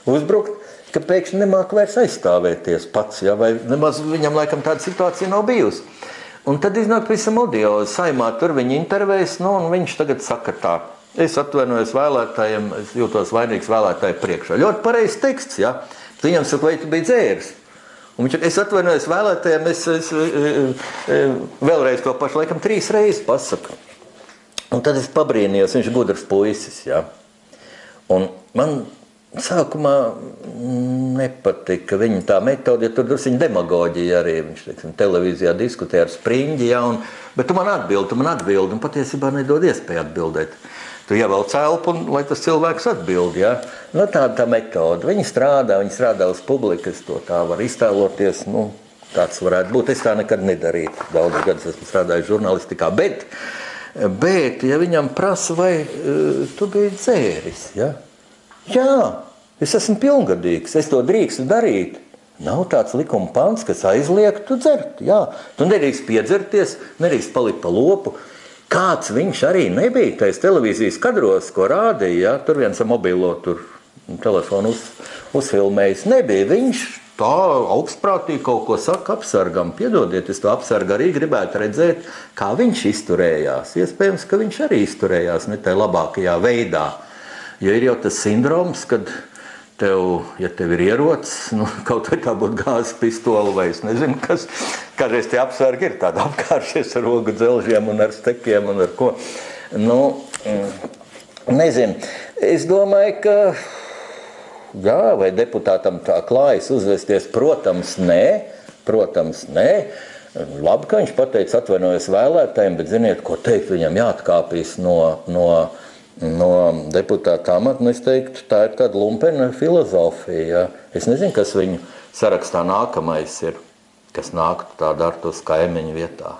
uzbrukt, ka pēkšņi nemāk vairs aizstāvēties pats, ja? Vai nemaz viņam laikam tāda situācija nav bijusi. Un tad iznāk visam odiozi. Saeimā tur viņa intervējas, un viņš tagad saka tā. Es atvainojos vēlētājiem, es jūtos vainīgs vēlētāju priekšā. Ļoti pareizs teksts, ja? Viņam saka, vai tu biji dzēris? Un viņš, es atvainojos vēlētājiem, es vēlreiz to pašu, laikam 3 reizes pasaku. Un tad es pabrīnījos, viņš gudrs puisis, jā. Un man sākumā nepatika viņa tā metode, ja tur drusciņ demagoģija arī, viņš, teiksim, televīzijā diskutē ar Spriņģi, jā, bet tu man atbildi, un patiesībā nedod iespēju atbildēt. Tu ievelc elpu, lai tas cilvēks atbild, jā. Nu, tā metode. Viņi strādā uz publikas, to tā var iztēloties, nu, tāds varētu būt. Es tā nekad nedarītu. Daudz gadus esmu strādājis žurnālistikā, bet, ja viņam prasa, vai tu biji dzēris, jā? Jā, es esmu pilngadīgs, es to drīkstu darīt. Nav tāds likuma pants, kas aizliek tu dzert, jā. Tu nedrīkst piedzerties, nedrīkst palikt pa lopu. Kāds viņš arī nebija tais televīzijas kadros, ko rādīja, ja? Tur viens ar mobilo telefonu uzfilmējis. Nebija. Viņš tā augstprātīgi kaut ko saka apsargam. Piedodiet, es to apsargu arī gribētu redzēt, kā viņš izturējās. Iespējams, ka viņš arī izturējās ne tai labākajā veidā. Jo ir jau tas sindroms, kad ja tev ir ierocis, nu, kaut vai tā būtu gāzes pistola vai es nezinu, kas, kādreiz tie apsargi ir tādi apkāršies ar rogu dzelžiem un ar stekiem un ar ko. Nu, nezinu. Es domāju, ka, jā, vai deputātam tā klājas uzvesties, protams, nē. Labi, ka viņš pateica atvainojas vēlētājiem, bet ziniet, ko teikt, viņam jāatkāpjas no deputāta amata, es teiktu, tā ir tāda lumpena filozofija. Ja? Es nezinu, kas viņu sarakstā nākamais ir, kas nāktu tādu ar tos kaimiņu vietā.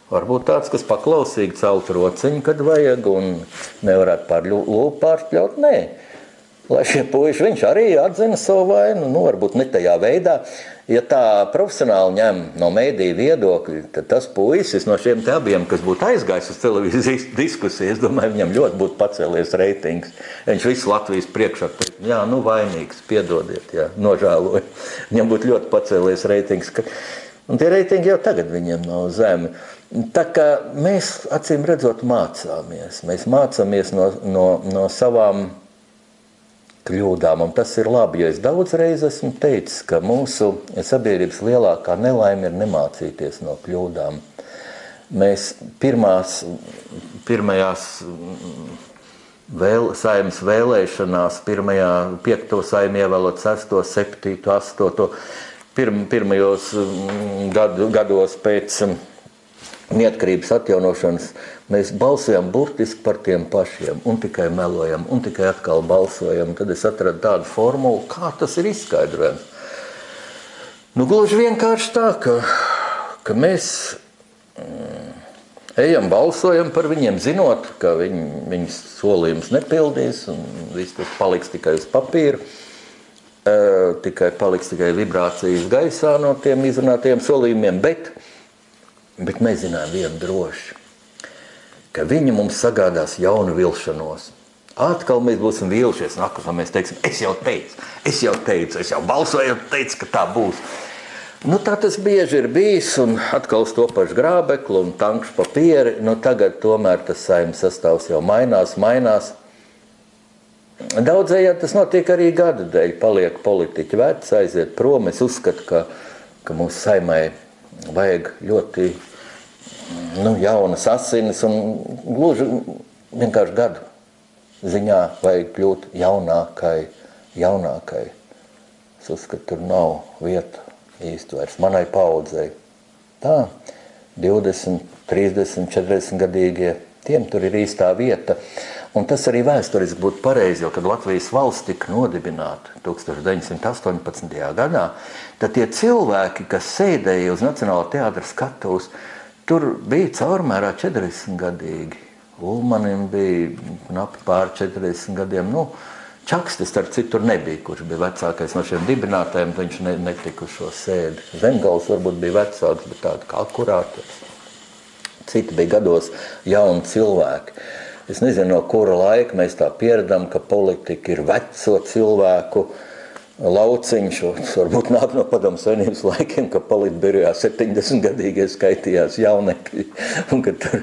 Varbūt tāds, kas paklausīgi celt rociņu, kad vajag, un nevarētu pār lūpu pārspļaut, nē. Lai šie puiši, viņš arī atzina savu vainu, nu, varbūt ne tajā veidā. Ja tā profesionāli ņem no mēdīju viedokļa, tad tas puisis no šiem te abiem, kas būtu aizgājis uz televīzijas diskusiju, es domāju, viņam ļoti būtu pacēlies reitings. Viņš visu Latvijas priekšā teikt, jā, nu vainīgs, piedodiet, jā, nožēloju. Viņam būtu ļoti pacēlies reitings. Un tie reitingi jau tagad viņiem nav zemi. Tā kā mēs, acīm redzot, mācāmies. Mēs mācāmies no savām kļūdām, un tas ir labi, jo es daudz reiz esmu teicis, ka mūsu sabiedrības lielākā nelaime ir nemācīties no kļūdām. Mēs pirmajās saeimas vēlēšanās, 5. saeimu ievēlot 6., 7., 8., pirmajos gados pēc neatkarības atjaunošanas, mēs balsojam burtiski par tiem pašiem un tikai melojam un tikai atkal balsojam. Tad es atradu tādu formulu, kā tas ir izskaidrojams. Nu, gluži vienkārši tā, ka mēs ejam, balsojam par viņiem, zinot, ka viņas solījumus nepildīs un viss tas paliks tikai uz papīra, paliks tikai vibrācijas gaisā no tiem izrunātajiem solījumiem, bet mēs zinām vienu droši, ka viņi mums sagādās jaunu vilšanos. Atkal mēs būsim vīlušies, un atkal mēs teiksim, es jau balsoju, teicu, ka tā būs. Nu, tā tas bieži ir bijis, un atkal uz to pašu grābeklu un tankšu papieri. Nu, tagad tomēr tas saeimas sastāvs jau mainās. Daudzējādi tas notiek arī gadu dēļ, paliek politiķi veci, aiziet prom. Es uzskatu, ka mūsu saimai vajag ļoti jaunas asinis, un gluži vienkārši gadu ziņā vajag kļūt jaunākai. Es uzskatu, tur nav vieta īsti vairs manai paudzei. Tā, 20, 30, 40 gadīgie, tiem tur ir īstā vieta. Un tas arī vēsturiski būtu pareizi, jo kad Latvijas valsts tika nodibināta 1918. gadā, tad tie cilvēki, kas sēdēja uz Nacionālā teātra skatuves, tur bija caurmērā 40 gadīgi. Ulmanim bija knapi pār 40 gadiem. Nu, Čakstis, starp citu, tur nebija, kurš bija vecākais no šiem dibinātājiem, tad viņš netika uz šo sēdi. Zemgals varbūt bija vecāks, bet tādi kā akurāti. Citi bija gados jauni cilvēki. Es nezinu, no kura laika mēs tā pieredam, ka politika ir veco cilvēku lauciņš, varbūt nāk no Padomu Savienības laikiem, ka politbirojā 70-gadīgie skaitījās jaunekļi, un ka tur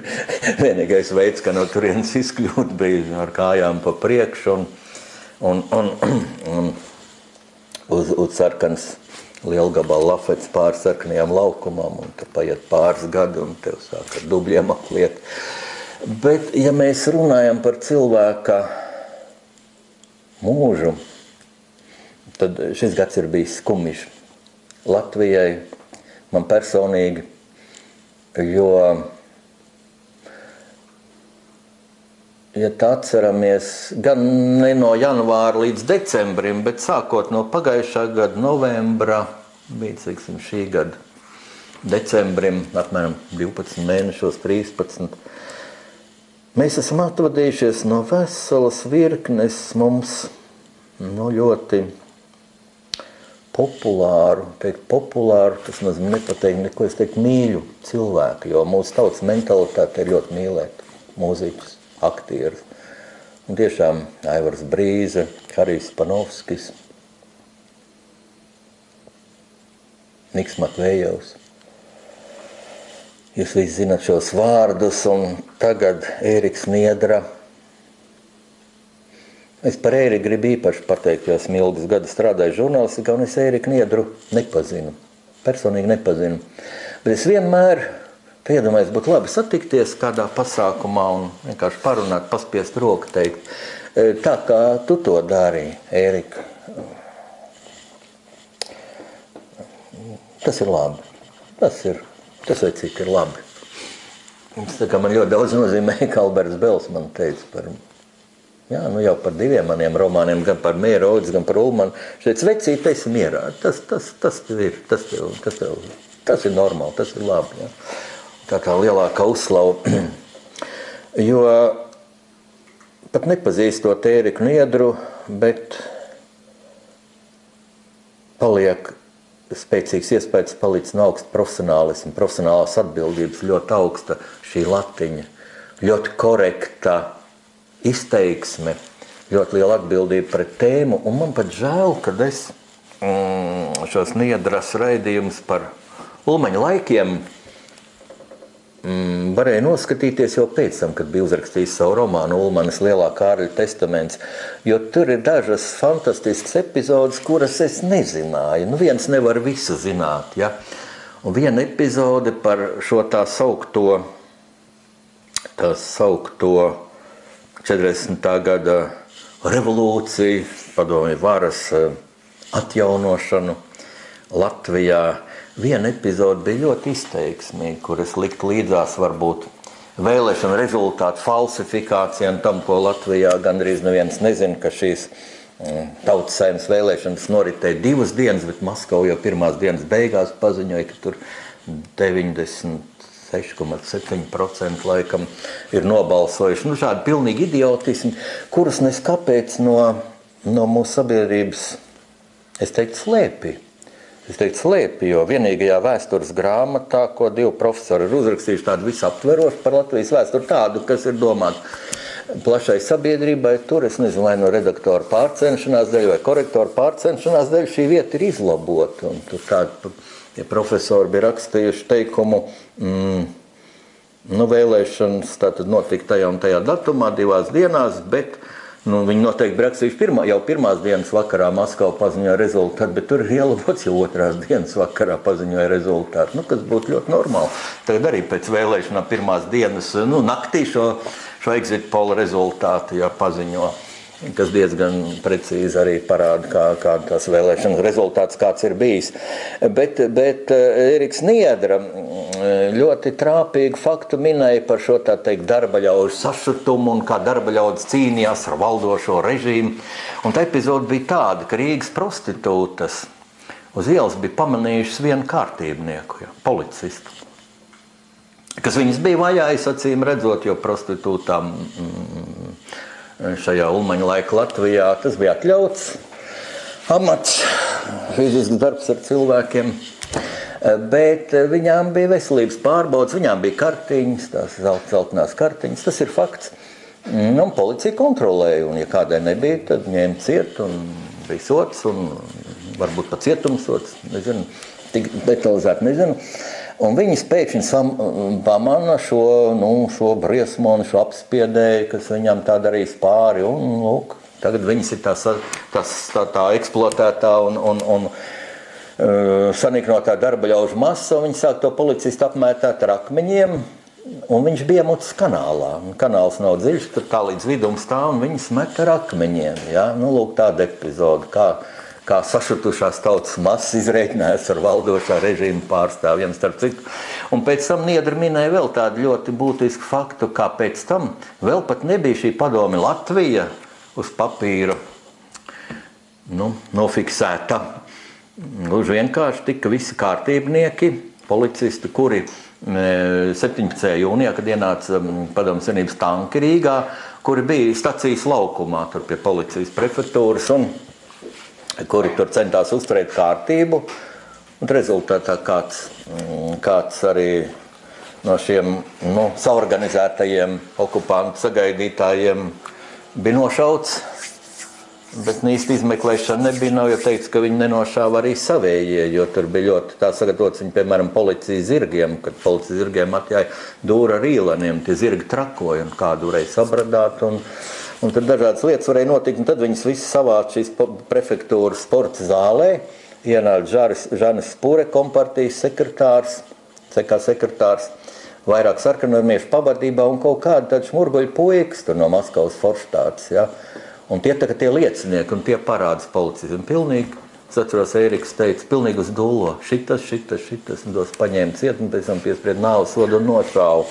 vienīgais veids, ka no turienes izkļūt, bija ar kājām pa priekšu un uz lielu gabalu lafets pāri sarkanajām laukumam, un tu paiet pāris gadi, un tev sāk ar dubļiem apliet. Bet, ja mēs runājam par cilvēka mūžu, tad šis gads ir bijis skumjš Latvijai, man personīgi, jo, ja tā atceramies, gan ne no janvāra līdz decembrim, bet sākot no pagājušā gada novembra, bija, teiksim, šī gada decembrim, apmēram 12 mēnešos, 13. Mēs esam atvadījušies no veselas virknes mums ļoti populāru, tas nozīmē nepateikt neko, es teiktu mīļu cilvēku, jo mūsu tautas mentalitāte ir ļoti mīlēt mūziķus, aktierus. Un tiešām Aivars Brīze, Harijs Panovskis, Niks Matvejevs. Jūs visi zināt šos vārdus, un tagad Ēriks Niedra. Es par Ēriku gribu īpaši pateikt, jo esmu ilgas gadus strādāju žurnālistikā, un es Ēriku Niedru nepazinu. Personīgi nepazinu. Bet es vienmēr iedomājos, būtu labi satikties kādā pasākumā un vienkārši parunāt, paspiest roku, teikt, tā kā tu to darīji, Ērika. Tas ir labi. Tas vai cik ir labi. Tas tā kā man ļoti daudz nozīmē, ka Alberts Bels man teica par, jau par 2 maniem romāniem, gan par Mēra Odis, gan par Ulmanu. Šeit vecīt, esi mierā. Tas ir normāli, tas ir labi. Ja. Tā kā lielākā uzslava. Jo pat nepazīstot Ēriku Niedru, bet paliek spēcīgs iespējas palicis no augsta profesionālismu, profesionālās atbildības, ļoti augsta šī latiņa, ļoti korekta izteiksme, ļoti liela atbildība pret tēmu, un man pat žēl, kad es šos Niedras raidījumus par Ulmaņa laikiem varēju noskatīties jau pēc tam, kad bija uzrakstījis savu romānu Ulmanis Lielā Kārļa testaments, jo tur ir dažas fantastiskas epizodes, kuras es nezināju. Viens nevar visu zināt, ja? Un viena epizode par šo tā saukto 40. gada revolūciju, padomju varas atjaunošanu Latvijā. Viena epizode bija ļoti izteiksmīga, kur es liktu līdzās varbūt vēlēšanu rezultātu falsifikācijām tam, ko Latvijā gandrīz neviens nezina, ka šīs Tautas Saeimas vēlēšanas noritēja 2 dienas, bet Maskava jau pirmās dienas beigās paziņoja, ka tur 96,7% laikam ir nobalsojuši. Šādi pilnīgi idiotismi, kurus nes kāpēc no mūsu sabiedrības, es teiktu, slēpi, jo vienīgajā vēstures grāmatā, ko 2 profesori ir uzrakstījuši tādu visaptverošu par Latvijas vēsturi, tādu, kas ir domāta plašai sabiedrībai, tur es nezinu, vai no redaktora pārcenšanās dēļ vai korektora pārcenšanās dēļ šī vieta ir izlabota. Un tur tādi ja profesori bija rakstījuši teikumu, vēlēšanas tātad notika tajā un tajā datumā, 2 dienās, bet viņi noteikti rakstījuši jau pirmās dienas vakarā Maskava paziņoja rezultātu, bet tur ir ielabots jau 2. dienas vakarā paziņoja rezultātu, kas būtu ļoti normāli. Tagad arī pēc vēlēšanām pirmās dienas naktī šo exit poll rezultātu paziņo, kas diezgan precīzi arī parāda, kā tās vēlēšanas rezultāts kāds ir bijis. Bet Ēriks Niedra ļoti trāpīgu faktu minēja par šo tā teikt darba ļaužu sašutumu un kā darba ļaudis cīnījās ar valdošo režīmu. Un tā epizode bija tāda, ka Rīgas prostitūtas uz ielas bija pamanījušas vienu kārtībnieku, policistu, kas viņas bija vajājis acīm redzot, jo prostitūtām šajā Ulmaņa laika Latvijā tas bija atļauts amats, fizisks darbs ar cilvēkiem, bet viņām bija veselības pārbaudes, viņām bija kartiņas, tās zeltnās kartiņas, tas ir fakts. Un policija kontrolēja, un ja kādai nebija, tad ņēma ciet, un bija sots, un varbūt pat cietumsots, nezinu, tik detalizēti nezinu. Un viņas pēkšņi pamana šo briesmoni, šo apspiedēju, kas viņam tā darīs pāri, un tagad viņas ir tā eksploatētā un saniknotā darba ļaužu masa, un viņi sāk to policistu apmētāt ar akmeņiem, un viņš bija iemucis kanālā. Kanāls nav dziļš, tur tā līdz vidum stāv, un viņus met ar akmeņiem. Ja? Nu, lūk, tāda epizode, kā sašutušās tautas masas izreikinājās ar valdošā režīma pārstāvjiem, starp citu. Un pēc tam Niedra minēja vēl tādu ļoti būtisku faktu, kā pēc tam vēl pat nebija šī padomi Latvija uz papīra nofiksēta. Gluži vienkārši tika visi kārtībnieki, policisti, kuri 17. jūnijā, kad ienāca Padomju Savienības tanki Rīgā, kuri bija stacijas laukumā, tur pie policijas prefektūras, un kuri tur centās uzturēt kārtību. Un rezultātā kāds arī no šiem saorganizētajiem okupantu sagaidītājiem bija nošauts. Bet īsti izmeklēšana nebija, nav jau teikts, ka viņi nenošāva arī savējie, jo tur bija ļoti tā sagatavots viņi, piemēram, policijas zirgiem, kad policijas zirgiem atjāja dūra ar īleniem, tie zirgi trakoja un kādu varēja sabradāt, un tur dažādas lietas varēja notikt, un tad viņas visi savāc šīs prefektūras sporta zālē, ienāk Žanis Spūre, kompartijas sekretārs, CK sekretārs, vairāk sarkanarmiešu pavadībā un kaut kādi tādi šmurguļu puikas, tur no Maskavas forštāts, ja. Un tie liecinieki, un tie parādas policijas. Pilnīgi, es atceros, Ēriks teica, pilnīgi uz dullo. Šitas, un tos paņēma ciet, un pēc tam piespried nāves sodu un nošāva.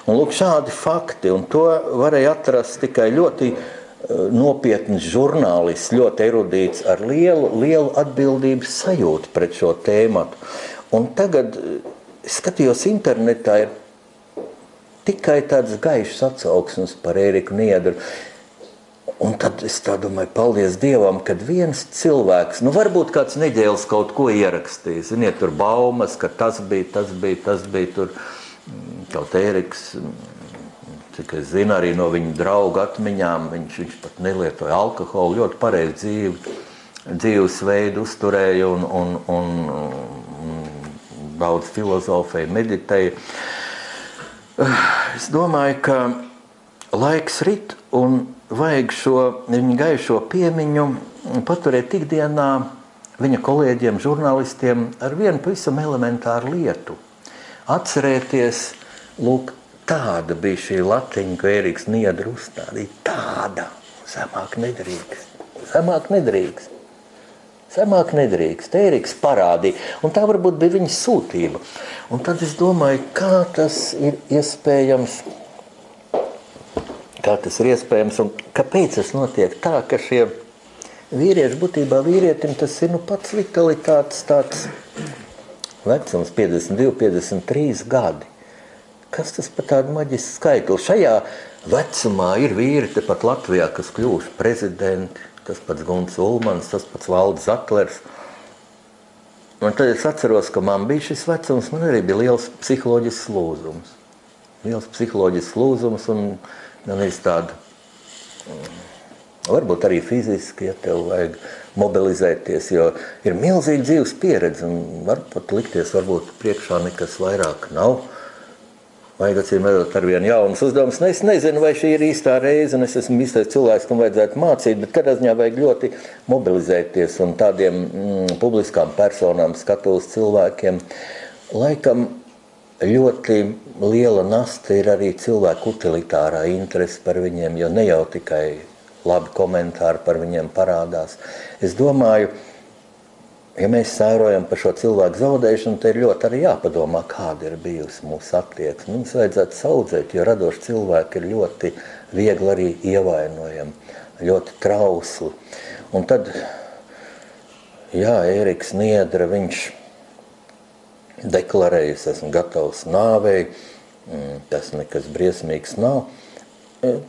Un lūk, šādi fakti, un to varēja atrast tikai ļoti nopietns žurnālists, ļoti erudīts, ar lielu atbildības sajūtu pret šo tēmatu. Un tagad, skatījos internetā, ir tikai tāds gaišs atsauksmes par Ēriku Niedru. Un tad es tā domāju, paldies Dievam, kad viens cilvēks, varbūt kāds neģēlis kaut ko ierakstīja, ziniet, tur baumas, ka tas bija tur, kaut Ēriks, cik es zinu, arī no viņa drauga atmiņām, viņš pat nelietoja alkoholu, ļoti pareizi dzīvesveidu uzturēja un daudz filozofēja, meditēja. Es domāju, ka laiks rit un vajag šo viņa gaišo piemiņu paturēt ikdienā viņa kolēģiem, žurnālistiem ar vienu pavisam elementāru lietu. Atcerēties, lūk, tāda bija šī latiņa, ko Ēriks Niedra uzstādīja. Tāda. Zemāk nedrīkst. Ēriks parādīja. Un tā varbūt bija viņa sūtība. Un tad es domāju, kā tas ir iespējams un kāpēc tas notiek tā, ka šie vīrieši, būtībā vīrietim tas ir pats vitalitātes tāds vecums, 52, 53 gadi. Kas tas par tādu maģisku skaitli? Šajā vecumā ir vīri tepat Latvijā, kas kļuvuši prezidenti, tas pats Gunts Ulmans, tas pats Valdis Zatlers. Un tad es atceros, ka man bija šis vecums, man arī bija liels psiholoģisks lūzums. Un ir tāda, varbūt arī fiziski, ja tev vajag mobilizēties, jo ir milzīga dzīves pieredze un var pat likties, varbūt priekšā nekas vairāk nav. Vajag acīm redzot ar vienu jaunas uzdevumus. Es nezinu, vai šī ir īstā reize, un es esmu īstais cilvēks, kam vajadzētu mācīt, bet kādā ziņā vajag ļoti mobilizēties un tādiem publiskām personām, skatuves cilvēkiem. Laikam ļoti liela nasta ir arī cilvēku utilitārā interese par viņiem, jo ne jau tikai labi komentāri par viņiem parādās. Es domāju, ja mēs sērojam par šo cilvēku zaudēšanu, tad ir ļoti arī jāpadomā, kāda ir bijusi mūsu attieksme. Mums vajadzētu saudzēt, jo radoši cilvēki ir ļoti viegli arī ievainojami, ļoti trausli. Un tad, Ēriks Niedra, viņš deklarējusi, esmu gatavs nāvei, tas nekas briesmīgs nav.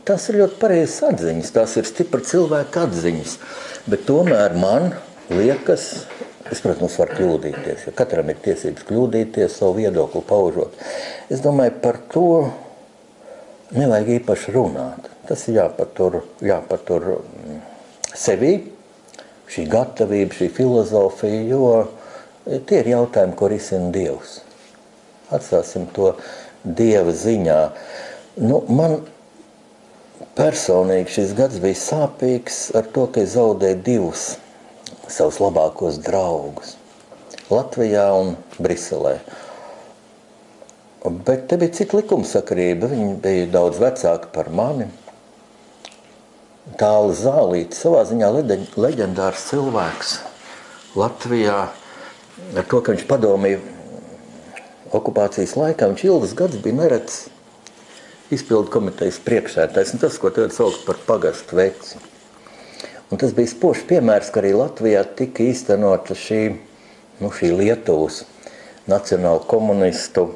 Tas ir ļoti pareizs atziņas, tās ir stipra cilvēka atziņas, bet tomēr man liekas, es, protams, varu kļūdīties, jo katram ir tiesības kļūdīties, savu viedokli paužot. Es domāju, par to nevajag īpaši runāt. Tas ir jāpatur sevī, šī gatavība, šī filozofija, jo tie ir jautājumi, ko risina Dievs. Atstāsim to Dieva ziņā. Man personīgi šis gads bija sāpīgs ar to, ka es zaudēju divus savus labākos draugus. Latvijā un Briselē. Bet te bija cita likumsakarība, viņi bija daudz vecāki par mani. Tālis Zālītis, savā ziņā leģendārs cilvēks Latvijā, ar to, ka viņš padomīja okupācijas laikā, viņš ilgus gadus bija neredz izpildu komitejas priekšsēdētājs, un tas, ko tagad sauc par pagastu veci. Un tas bija spožs piemērs, ka arī Latvijā tika īstenota šī Lietuvas nacionāla komunistu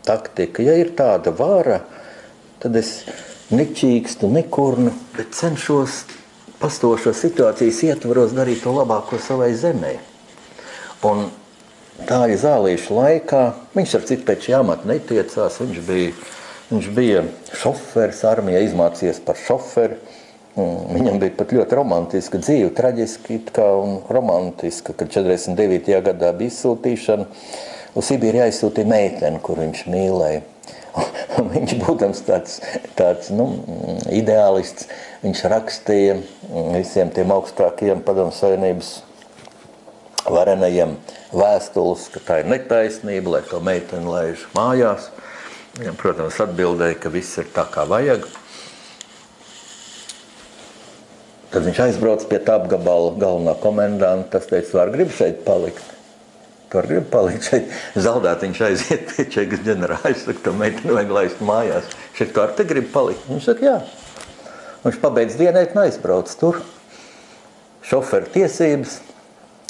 taktika. Ja ir tāda vara, tad es nečīkstu, nekurnu, bet cenšos pastošo situācijas ietvaros darīt to labāko savai zemē. Un Tāļa Zālīša laikā, viņš ar citu pēc šī amata netiecās, viņš bija šoferis, armijā izmācījies par šoferi. Viņam bija pat ļoti romantiska dzīve, traģiski un romantiska, kad 49. gadā bija izsūtīšana. Uz Sibīri aizsūtīja meiteni, kur viņš mīlēja. Un viņš, būdams tāds ideālists, viņš rakstīja visiem tiem augstākajiem Padomju Savienības varenajiem vēstules, ka tā ir netaisnība, lai to meiteni laiž mājās. Viņam, protams, atbildēja, ka viss ir tā, kā vajag. Tad viņš aizbrauc pie tā apgabala galvenā komendanta, tas teica, tu var gribi šeit palikt. Tu var gribi palikt šeit. Zaldāt viņš aiziet pie Čekas ģenerāļa, saka, to meiteni vajag laist mājās. Šeit tu ar te gribi palikt? Viņš saka, jā. Viņš pabeidz dienēt un aizbrauc tur. Šoferu tiesības,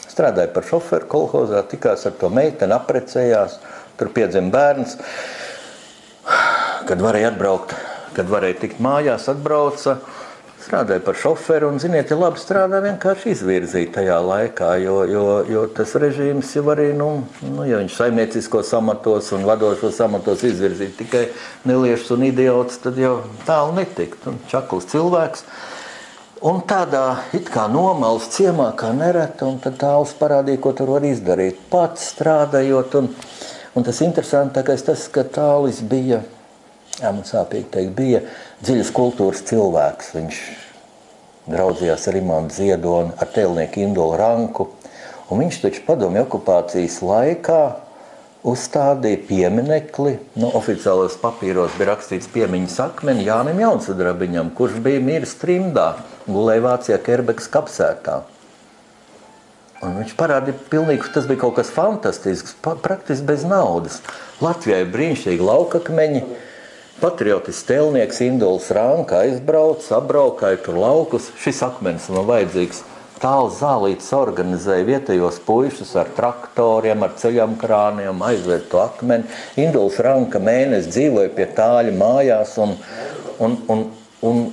strādāja par šoferu kolhozā, tikās ar to meiteni, aprecējās, tur piedzima bērns. Kad varēja atbraukt, kad varēja tikt mājās, atbrauca, strādāja par šoferu un, ziniet, ja labi strādā, vienkārši izvirzīja tajā laikā, jo tas režīms jau arī, ja viņš saimnieciskos amatos un vadošos amatos izvirzīja tikai neliešus un idiotus, tad jau tālu netikt. Un čakls cilvēks. Un tādā it kā nomalas ciemā, kā nereta, un tad Tāls parādīja, ko tur var izdarīt. Pats strādājot, un tas interesantākais tas, ka Tālis bija, man sāpīgi teikt, bija dziļas kultūras cilvēks. Viņš draudzījās ar Imantu Ziedoni, ar tēlnieku Indulu Ranku, un viņš taču padomju okupācijas laikā uzstādīja pieminekli, oficiālos papīros bija rakstīts piemiņas akmeni Jānim Jaunsudrabiņam, kurš bija miris trimdā, gulēja Vācijā Kerbekas kapsētā. Un viņš parādīja pilnīgi, tas bija kaut kas fantastisks, praktiski bez naudas. Latvijā ir brīnišķīgi laukakmeņi, patriotisks tēlnieks Induls Ranka aizbrauc, apbraukāja tur laukus, šis akmens man vajadzīgs. Tāls Zālītis organizēja vietējos puišus ar traktoriem, ar ceļamkrāniem, aizved to akmeni. Induls Ranka mēnesi dzīvoja pie Tāļa mājās un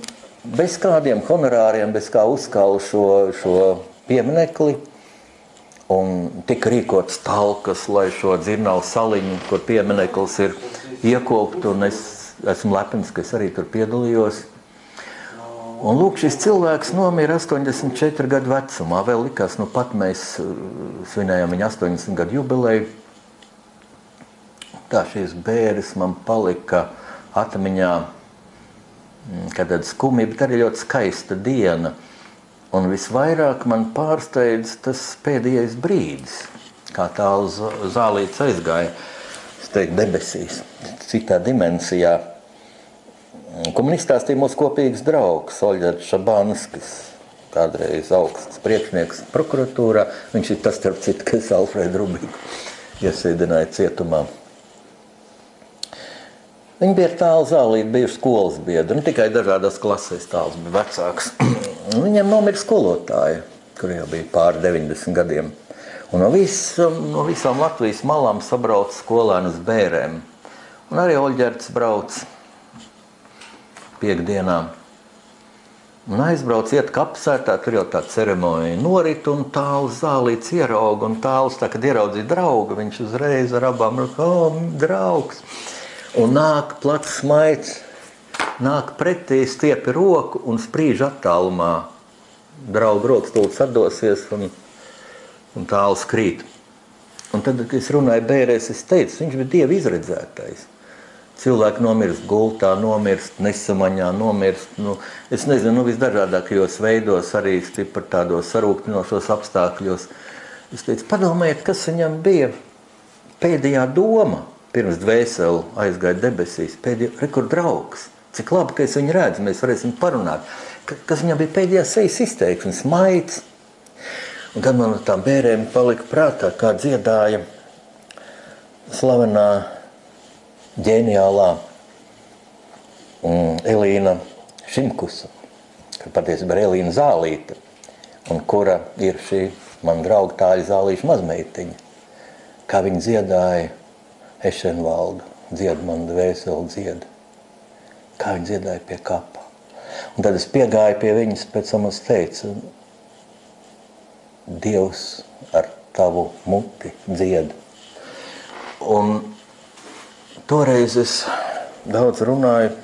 bez kādiem honorāriem, bez kā uzkāla šo pieminekli. Un tika rīkots talkas, lai šo dzirnalu saliņu, kur piemineklis ir iekopt, un es esmu lepns, ka es arī tur piedalījos. Un lūk, šis cilvēks nomira 84 gadu vecumā. Vēl likās, pat mēs svinējām viņa 80 gadu jubileju. Tā šīs bēres man palika atmiņā, kad tāda skumja, bet arī ļoti skaista diena. Un visvairāk man pārsteidz tas pēdējais brīdis, kā Tāls Zālītis aizgāja, es teiktu, debesīs, citā dimensijā. Komunisti stāstīja mūsu kopīgs draugs, Oļģerts Šabanskis, kādreiz augsts priekšnieks prokuratūrā. Viņš ir tas, starp citu, kas Alfredu Rubiku iesēdināja cietumā. Viņi bija ar Tālu Zālīti bijuši skolas biedri, tikai dažādās klasēs. Tāls bija vecāks. Viņam nomira skolotāja, kur jau bija pāri 90 gadiem. Un no visām Latvijas malām sabrauc skolēni uz bērēm. Un arī Oļģerts brauc piekdienām. Un aizbrauc iet kapsētā, tur jau tā ceremonija norit, un Tāls Zālītis ierauga, un Tāls tā, kad ieraudzīja draugu, viņš uzreiz ar abām draugs. Un nāk plats smaids, nāk pretī, stiepi roku un sprīž attālumā. Draugu rokas tūlīt sadosies, un Tāls krīt. Un tad, kad es runāju bērēs, es teicu, viņš bija Dieva izredzētais. Cilvēki nomirst gultā, nomirst nesamaņā, nomirst, es nezinu, visdažādākajos veidos, arī stipri tādos sarūktinošos apstākļos. Es teicu, padomājiet, kas viņam bija pēdējā doma, pirms dvēseli aizgāja debesīs. Rekur draugs, cik labi, ka es viņu redzu, mēs varēsim parunāt. Kas viņam bija pēdējā sejas izteiksmes, maids. Un tad man tām bērēm palika prātā, kā dziedāja slavenā, ģeniālā Elīna Šimkusa, kur patiesībā ir Elīna Zālīte, un kura ir šī man drauga Tāļa Zālīša mazmeitiņa. Kā viņa dziedāja Ešenvaldu, dzied man dvēseli dzied. Kā viņa dziedāja pie kapa. Un tad es piegāju pie viņas, pēc tam es teicu, Dievs ar tavu muti dzied. Un toreiz es daudz runāju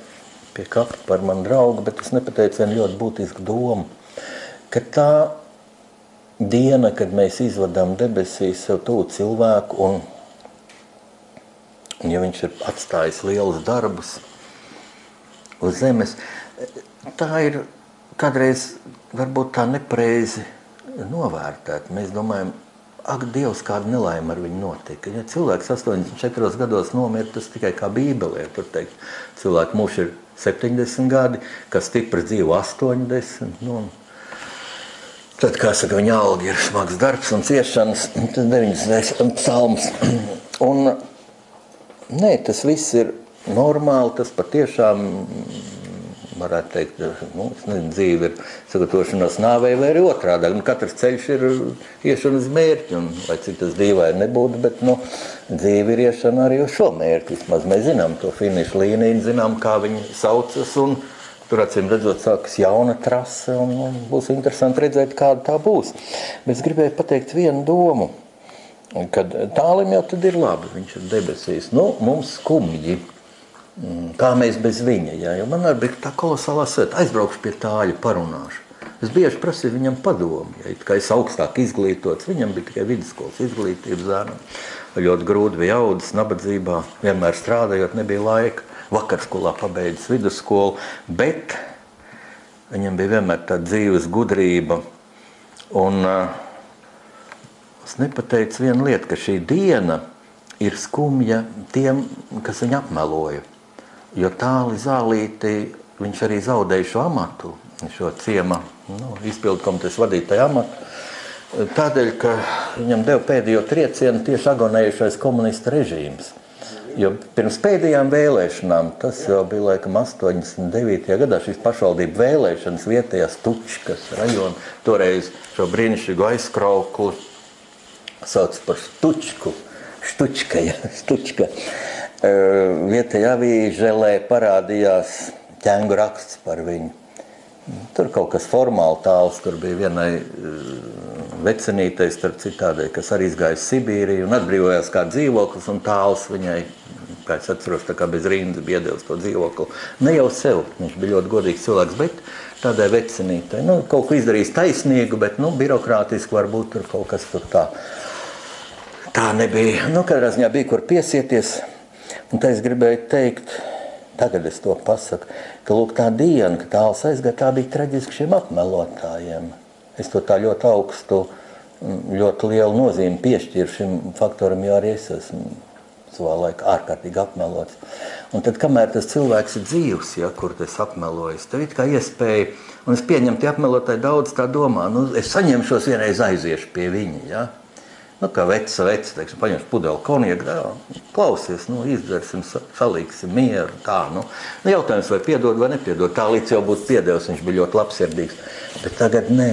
pie kapa par manu draugu, bet es nepateicu vienu ļoti būtisku domu, ka tā diena, kad mēs izvadām debesīs sev tuvu cilvēku, un ja viņš ir atstājis lielus darbus uz zemes, tā ir kādreiz varbūt tā nepareizi novērtēt. Mēs domājam, ak, Dievs, kāda nelaime ar viņu notika. Ja cilvēks 84 gados nomira, tas tikai kā Bībelē, tur teikt, cilvēku mūžs ir 70 gadi, kas stipri dzīvo 80, nu, tad, kā saka, viņa alga ir smags darbs un ciešanas, tas 90 psalms. Un, nē, tas viss ir normāli, tas patiešām, varētu teikt, nu, es nezinu, dzīve ir sagatavošanās nāvei vai arī otrādāk. Nu, katrs ceļš ir iešana uz mērķi, un lai cik tas dīvaini nebūtu, bet, nu, dzīve ir iešana arī uz šo mērķi. Vismaz mēs zinām to finišu līniju, zinām, kā viņi saucas, un tur acīm redzot sākas jauna trase, un būs interesanti redzēt, kāda tā būs. Bet es gribēju pateikt vienu domu, kad Tālim jau tad ir labi, viņš ir debesīs. Nu, mums skumji, kā mēs bez viņa, ja? Jo man arī bija tā kolosālā sēta, aizbraukšu pie Tāļa, parunāšu. Es bieži prasīju viņam padomu, ja, kā es augstāk izglītots, viņam bija tikai vidusskolas izglītība zēnam. Ļoti grūti bija audzis, nabadzībā, vienmēr strādājot, nebija laika. Vakarskolā pabeidzis vidusskolu, bet viņam bija vienmēr tā dzīves gudrība. Un es nepateicu vienu lietu, ka šī diena ir skumja tiem, kas viņu apmeloja. Jo Tāli Zālīti, viņš arī zaudēja šo amatu, šo ciema izpildu komitejas vadītāju amatu, tādēļ, ka viņam deva pēdējo triecienu tieši agonējušais komunista režīms. Jo pirms pēdējām vēlēšanām, tas jau bija laikam 89. gadā, šīs pašvaldību vēlēšanas vietējās Stučkas rajonu, toreiz šo brīnišķīgu aizkrauklu sauc par Stučku, Stučka. Vietējā avīželē parādījās ķēngu raksts par viņu. Tur kaut kas formāli Tāls, kur bija vienai vecenītei starp citādai, kas arī izgāja Sibīriju un atbrīvojās kā dzīvoklis, un Tāls viņai, kā es atceros, tā kā bez rindas biedevis to dzīvokli. Ne jau sev, viņš bija ļoti godīgs cilvēks, bet tādai vecenītei. Nu, kaut ko izdarījis taisnīgu, bet, nu, birokrātiski varbūt tur kaut kas tur tā nebija. Nu, kādā ziņā bija, kur piesieties. Un tā es gribēju teikt, tagad es to pasaku, ka lūk tā diena, ka Tāls aizgāja, tā bija traģiski šiem apmelotājiem. Es to tā ļoti augstu, ļoti lielu nozīmi piešķiru šim faktoram, jo arī es esmu savā laikā ārkārtīgi apmelots. Un tad, kamēr tas cilvēks ir dzīvs, ja, kur tas apmelojas, tev it kā iespēja, un es pieņemu, tie apmelotāji daudz tā domā, nu, es saņemšos vienreiz aiziešu pie viņa, ja. Nu, kā veca, teiksim, paņemšu pudeli konjaku, klausies, nu, izdzersim, salīksim mieru, tā, nu. Jautājums, vai piedod vai nepiedod, tā līdz jau būtu piedevis, viņš bija ļoti labsirdīgs. Bet tagad nē,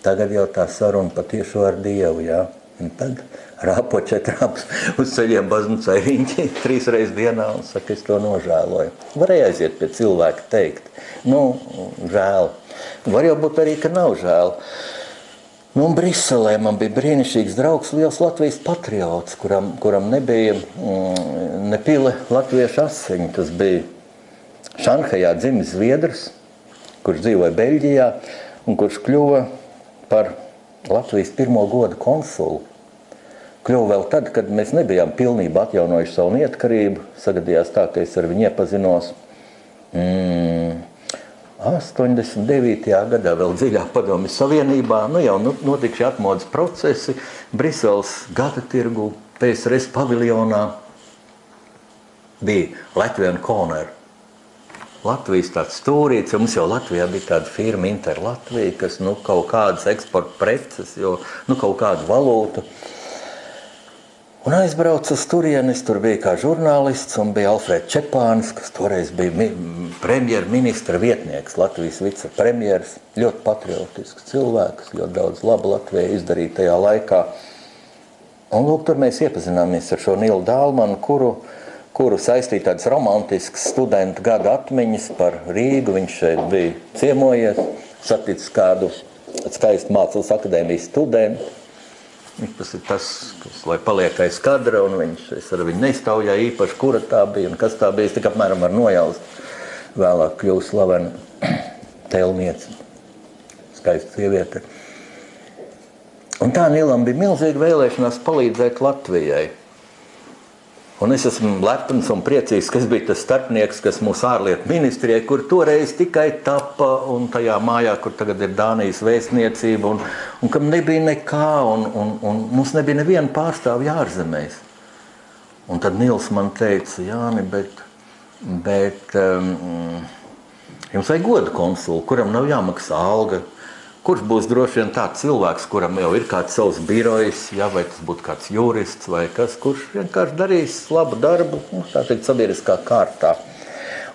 tagad jau tā saruna patiešo ar Dievu, jā. Un tad rāpo 4 rāpus uz ceļiem baznīcai riņķi 3 reizes dienā un saka, es to nožēloju. Varēja aiziet pie cilvēka teikt, nu, žēl. Var jau būt arī, ka nav žēl. Nu, un Briselē man bija brīnišķīgs draugs, liels Latvijas patriots, kuram nebija nepile latviešu asiņu. Tas bija Šanhajā dzimis zviedrs, kurš dzīvoja Beļģijā un kurš kļuva par Latvijas pirmo goda konsulu. Kļuva vēl tad, kad mēs nebijām pilnībā atjaunojuši savu neatkarību. Sagadījās tā, ka es ar viņu iepazinos. 89. gadā vēl dziļā Padomju Savienībā, jau notika šie atmodas procesi, Briseles gada tirgu, PSRS paviljonā bija Latvian Corner. Latvijas tāds stūrīts, jo mums jau Latvijā bija tāda firma Interlatvija, kas kaut kādas eksporta preces, kaut kādu valūtu. Un aizbraucu uz turienes, tur bija kā žurnālists, un bija Alfrēds Čepānis, kas toreiz bija premjerministra vietnieks, Latvijas vicepremjeras, ļoti patriotisks cilvēks, ļoti daudz labu Latvijai izdarīja tajā laikā. Un lūk, tur mēs iepazināmies ar šo Nilu Dālmanu, kuru saistīja tādas romantiskas studentu gada atmiņas par Rīgu. Viņš šeit bija ciemojies, saticis kādu skaistu Mākslas akadēmijas studentu. Tas ir tas, lai paliek aiz kadra, un es ar viņu neiztaujāju īpaši, kura tā bija un kas tā bija. Es tik apmēram var nojaust. Vēlāk kļūst slavena tēlniece, skaista sieviete. Un tā Nilam bija milzīga vēlēšanās palīdzēt Latvijai. Un es esmu lepns un priecīgs, ka es biju tas starpnieks, kas mūsu ārlietu ministrijai, kur toreiz tikai tapa, un tajā mājā, kur tagad ir Dānijas vēstniecība, un kam nebija nekā, un mums nebija neviena pārstāvja ārzemēs. Un tad Nils man teica, Jāni, bet jums vajag goda konsulu, kuram nav jāmaksā alga. Kurš būs droši vien tāds cilvēks, kuram jau ir kāds savs birojs, vai tas būtu kāds jurists vai kas, kurš vienkārši darīs labu darbu, tā teikt, sabiedriskā kārtā.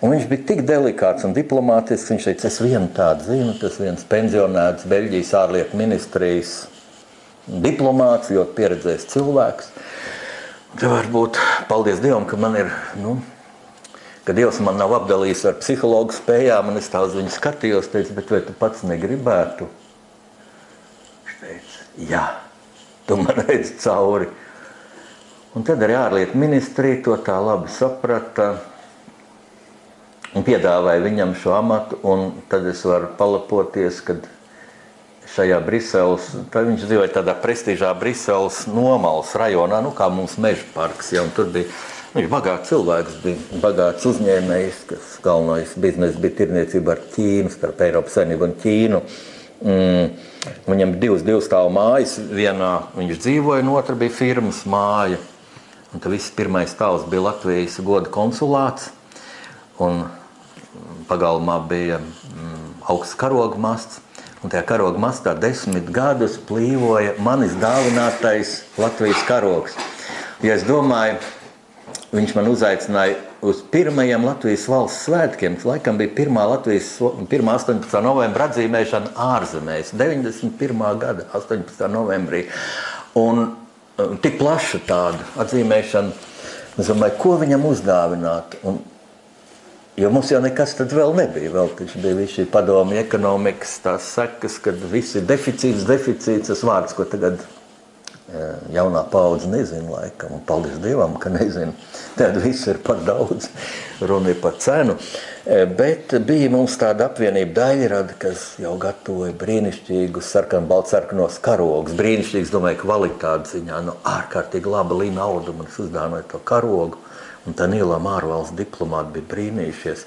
Un viņš bija tik delikāts un diplomātisks, viņš teica, es vienu tādu zinu, tas viens pensionēts Beļģijas ārlietu ministrijas diplomāts, ļoti pieredzējis cilvēks. Te varbūt, paldies Dievam, ka man ir, ka Dievs man nav apdalījis ar psihologu spējām, un es tā uz viņu skatījos, teicu, bet vai tu pats negribētu? Viņš teica, jā, tu man redzi cauri. Un tad arī ārlietu ministrija to tā labi saprata un piedāvāja viņam šo amatu, un tad es varu palapoties, kad šajā Briseles, tad viņš dzīvoja tādā prestīžā Briseles Nomalas rajonā, kā mums Meža parks, un tur bija viņš bagāts cilvēks, bija bagāts uzņēmējs, kas galvenais biznesa bija tirniecība ar Ķīnu, starp Eiropas Savienību un Ķīnu. Viņam bija divas stāvu mājas, vienā viņš dzīvoja, un otra bija firmas māja. Un tad viss pirmais stāvs bija Latvijas goda konsulāts, un pagalmā bija augsts karoga masts, un tajā karoga mastā 10 gadus plīvoja manis dāvinātais Latvijas karogs. Ja es domāju, viņš man uzaicināja uz pirmajiem Latvijas valsts svētkiem. Laikam bija pirmā 18. novembra atzīmēšana ārzemēs, 91. gada 18. novembrī. Un tik plaša tāda atzīmēšana, es domāju, ko viņam uzdāvināt. Jo mums jau nekas tad vēl nebija. Vēl taču bija visi šī padomju ekonomikas tās sekas, kad viss ir deficīts, tas vārds, ko tagad jaunā paudze nezina laikam, un paldies Dievam, ka nezina. Tad viss ir par daudz, runa ir par cenu. Bet bija mums tāda apvienība Daļrada, kas jau gatavoja brīnišķīgus baltsarkanos karogus. Brīnišķīgs, domāju, kvalitātes ziņā, ārkārtīgi laba lina auduma, un es uzdāvināju to karogu. Un tā Nilam ārvalsts diplomāti bija brīnījušies.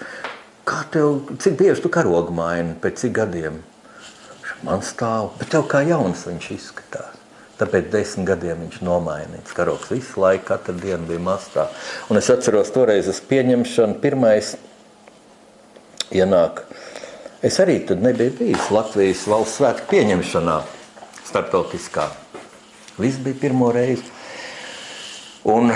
Cik bieži tu karogu maini, pēc cik gadiem? Man stāv, bet tev kā jauns viņš izskatās. Tāpēc 10 gadiem viņš nomainīts. Karogs visu laiku, katru dienu bija mastā. Un es atceros toreiz uz pieņemšanu, pirmais ienāk. Es arī tad nebiju bijis Latvijas valsts svētku pieņemšanā starptautiskā. Viss bija pirmo reizi. Un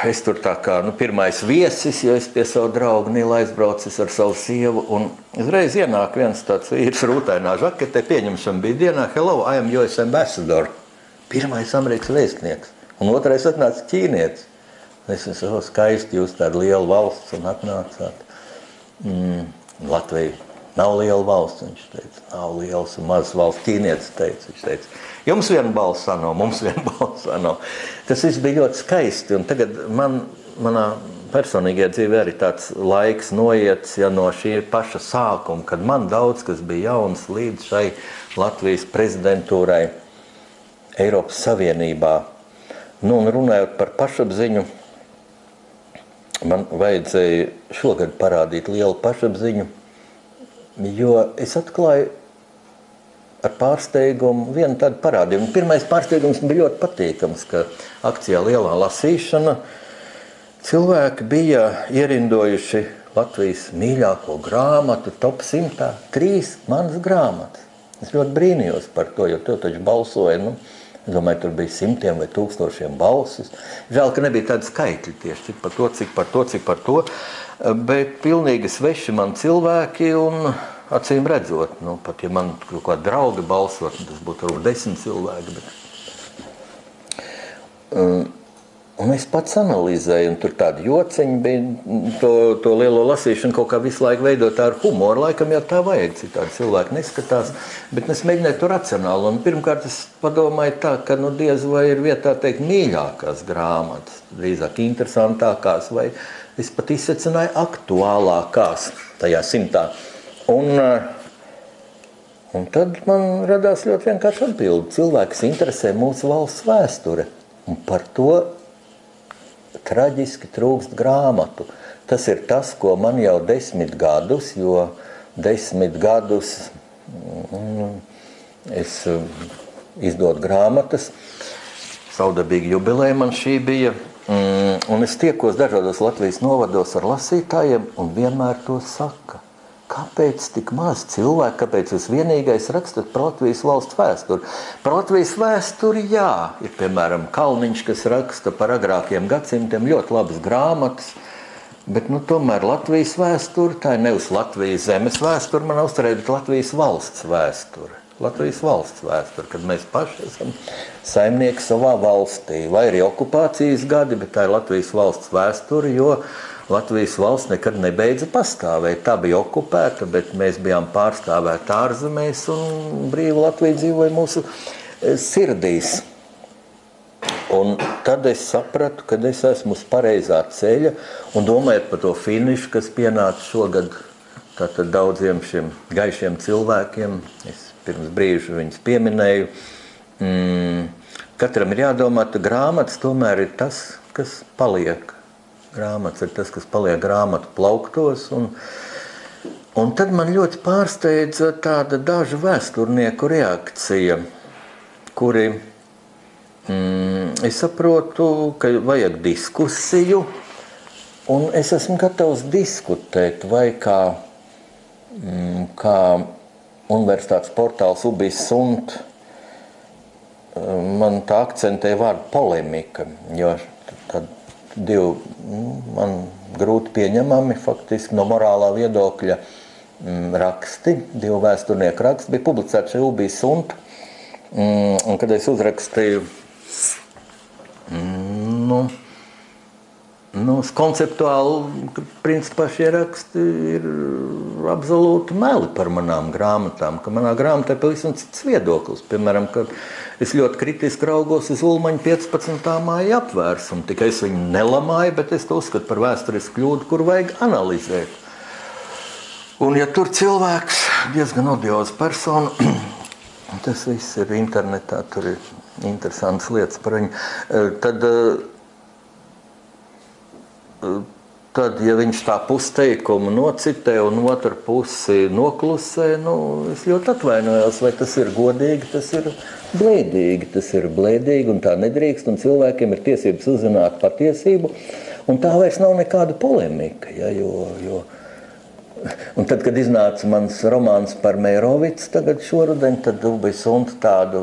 es tur tā kā, pirmais viesis, jo es pie savu draugu Nilu aizbraucis ar savu sievu. Un uzreiz ienāk viens tāds vīrs rūtainā žaketē, pieņemšana bija dienā, hello, I am US ambassador. Pirmais Amerikas vēstnieks, un otrais atnāca ķīnietis. Es esmu skaisti, jūs tāda liela valsts un atnācāt. Latvija nav liela valsts, viņš teica, nav liels un mazs valsts. Ķīnietis teica, viņš teica, jums viena balss ANO, mums viena balss ANO. Tas viss bija ļoti skaisti, un tagad manā personīgajā dzīvē arī tāds laiks noiets, no šī paša sākuma, kad man daudz, kas bija jauns līdz šai Latvijas prezidentūrai Eiropas Savienībā. Un runājot par pašapziņu, man vajadzēja šogad parādīt lielu pašapziņu, jo es atklāju ar pārsteigumu vienu tādu parādījumu. Pirmais pārsteigums bija ļoti patīkams, ka akcijā Lielā lasīšana cilvēki bija ierindojuši Latvijas mīļāko grāmatu top 100, 3 manas grāmatas. Es ļoti brīnījos par to, jo to taču balsoja, es domāju, tur bija 100 vai 1000 balsis. Žēl, ka nebija tādi skaitļi tieši, cik par to, cik par to, bet pilnīgi sveši man cilvēki un acīm redzot, pat ja man kaut kādi draugi balsot, tas būtu varbūt 10 cilvēki, un es pats analizēju, un tur tādi jociņi bija, to lielo lasīšanu kaut kā visu laiku veidot ar humoru, laikam jau tā vajag, citādi cilvēki neskatās, bet es mēģināju to racionāli, un pirmkārt es padomāju tā, ka diez vai ir vietā teikt mīļākās grāmatas, drīzāk interesantākās, vai es pat izsecināju aktuālākās tajā 100. Un tad man radās ļoti vienkārši atbildi. Cilvēks interesē mūsu valsts vēsture, un par to traģiski trūkst grāmatu. Tas ir tas, ko man jau 10 gadus, jo 10 gadus es izdodu grāmatas, saudabīgi jubileja man šī bija, un es tiekos dažādos Latvijas novados ar lasītājiem, un vienmēr to saka. Kāpēc tik maz cilvēku, kāpēc jūs vienīgais rakstat par Latvijas valsts vēsturi? Par Latvijas vēsturi, jā, ir piemēram Kalniņš, kas raksta par agrākiem gadsimtiem ļoti labas grāmatas, bet tomēr Latvijas vēsturi, tā ir nevis Latvijas zemes vēsturi, man uzturēt, bet Latvijas valsts vēsturi. Latvijas valsts vēsturi, kad mēs paši esam saimnieki savā valstī. Vai arī okupācijas gadi, bet tā ir Latvijas valsts vēsturi, jo Latvijas valsts nekad nebeidza pastāvēt. Tā bija okupēta, bet mēs bijām pārstāvēti ārzemēs, un brīva Latvija dzīvoja mūsu sirdīs. Un tad es sapratu, ka es esmu uz pareizā ceļa, un domājot par to finišu, kas pienāca šogad tātad daudziem šiem gaišiem cilvēkiem, es pirms brīža viņus pieminēju, katram ir jādomā, ka grāmatas tomēr ir tas, kas paliek. Grāmatas ir tas, kas paliek grāmatu plauktos, un tad man ļoti pārsteidza tāda dažu vēsturnieku reakcija, kuri, es saprotu, ka vajag diskusiju, un es esmu gatavs diskutēt, vai kā universitātes portāls Ubis Sunt, man tā akcentē vārdu polemika, jo tad man grūti pieņemami, faktiski no morālā viedokļa raksti, 2 vēsturnieku raksti, bija publicēti šajā Ubis Sunt, un kad es uzrakstīju, konceptuāli, principā šie raksti ir absolūti meli par manām grāmatām, ka manā grāmatā ir pavisam cits viedoklis. Piemēram, ka es ļoti kritiski raugos uz Ulmaņa 15. māja apvērsumu, tikai es viņu nelamāju, bet es to uzskatu par vēsturisku kļūdu, kur vajag analizēt. Un ja tur cilvēks, diezgan odioza persona, tas viss ir internetā, tur ir interesantas lietas par viņu, tad, ja viņš tā pusteikumu nocitē un otru pusi noklusē, es ļoti atvainojos, vai tas ir godīgi, tas ir blēdīgi, un tā nedrīkst, un cilvēkiem ir tiesības uzzināt patiesību, un tā vairs nav nekāda polemika, ja, jo. Un tad, kad iznāca mans romāns par Meirovicu tagad šoruden, tad Ubis Sunt tādu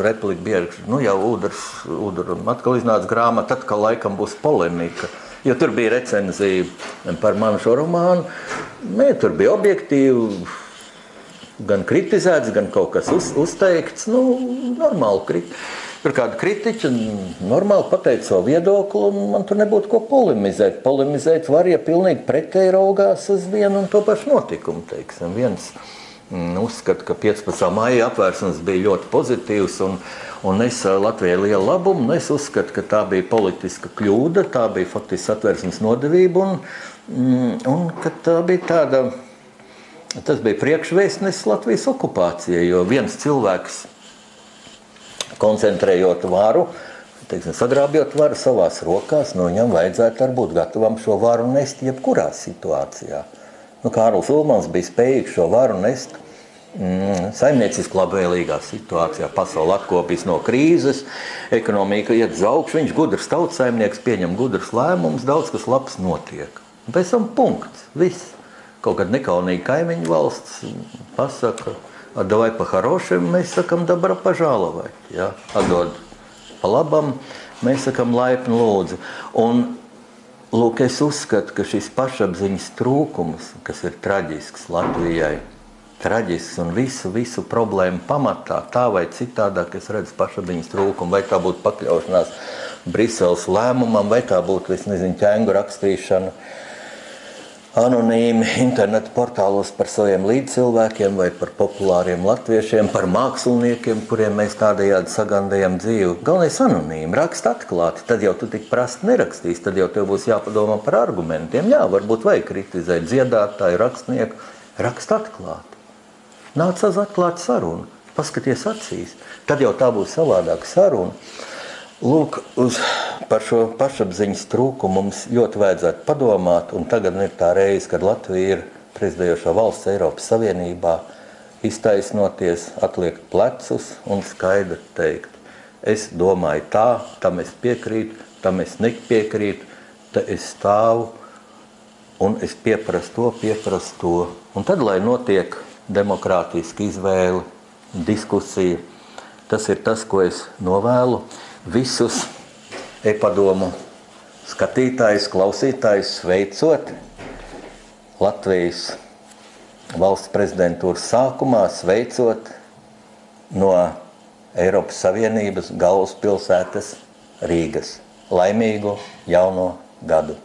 repliku bieži, jau Udru atkal iznāca grāmata, atkal laikam būs polemika, jo tur bija recenzija par manu šo romānu, tur bija objektīvi, gan kritizēts, gan kaut kas uzteikts, normāli kritiķi. Tur kāda kritiķa normāli pateica savu viedokli, un man tur nebūtu ko polemizēt. Polemizēt var, ja pilnīgi pretēji raugās uz vienu un to pašu notikumu, teiksim. Viens uzskata, ka 15. maija apvērsums bija ļoti pozitīvs un nesa Latvijai lielu labumu, un es uzskatu, ka tā bija politiska kļūda, tā bija faktiski satversmes nodevība, un ka tā bija tāda, tas bija priekšvēstnesis Latvijas okupācijai, jo viens cilvēks, koncentrējot varu, sagrābjot varu savās rokās, viņam vajadzētu būt gatavam šo varu nest jebkurā situācijā. Kārlis Ulmans bija spējīgs šo varu nest saimnieciski labvēlīgā situācijā. Pasaule atkopjas no krīzes, ekonomika iet uz augšu, viņš gudrs tautsaimnieks, pieņem gudrs lēmumus, daudz kas labs notiek. Un pēc tam punkts, viss. Kaut kad nekaunīgi kaimiņu valsts pasaka, atdavai pa harošiem, mēs sakam dabra pažālavai. Ja? Atdod pa labam, mēs sakam laipni lūdzu. Un lūk, es uzskatu, ka šis pašapziņas trūkums, kas ir traģisks Latvijai, traģisks un visu problēmu pamatā, tā vai citādāk, es redzu pašapziņas trūkumu, vai tā būtu pakļaušanās Briseles lēmumam, vai tā būtu, es nezinu, ķēngu rakstīšana anonīmi internetu portālos par saviem līdzcilvēkiem vai par populāriem latviešiem, par māksliniekiem, kuriem mēs tādējādi sagandējam dzīvi. Galvenais anonīmi, rakst atklāti, tad jau tu tik prasti nerakstīs, tad jau tev būs jāpadomā par argumentiem. Jā, varbūt vajag kritizēt dziedātāju, rakstnieku, rakst atklāti. Nāc uz atklātu sarunu, paskaties acīs, tad jau tā būs savādāka saruna. Lūk, par šo pašapziņas trūkumu mums ļoti vajadzētu padomāt, un tagad ir tā reize, kad Latvija ir prezidējošā valsts Eiropas Savienībā, iztaisnoties, atliekt plecus un skaidri teikt. Es domāju tā, tam es piekrītu, tam es nepiekrītu, te es stāvu, un es pieprasu to. Un tad, lai notiek demokrātiska izvēle, diskusija, tas ir tas, ko es novēlu visus e-padomu skatītājus, klausītājus sveicot Latvijas valsts prezidentūras sākumā, sveicot no Eiropas Savienības galvaspilsētas Rīgas. Laimīgu jauno gadu!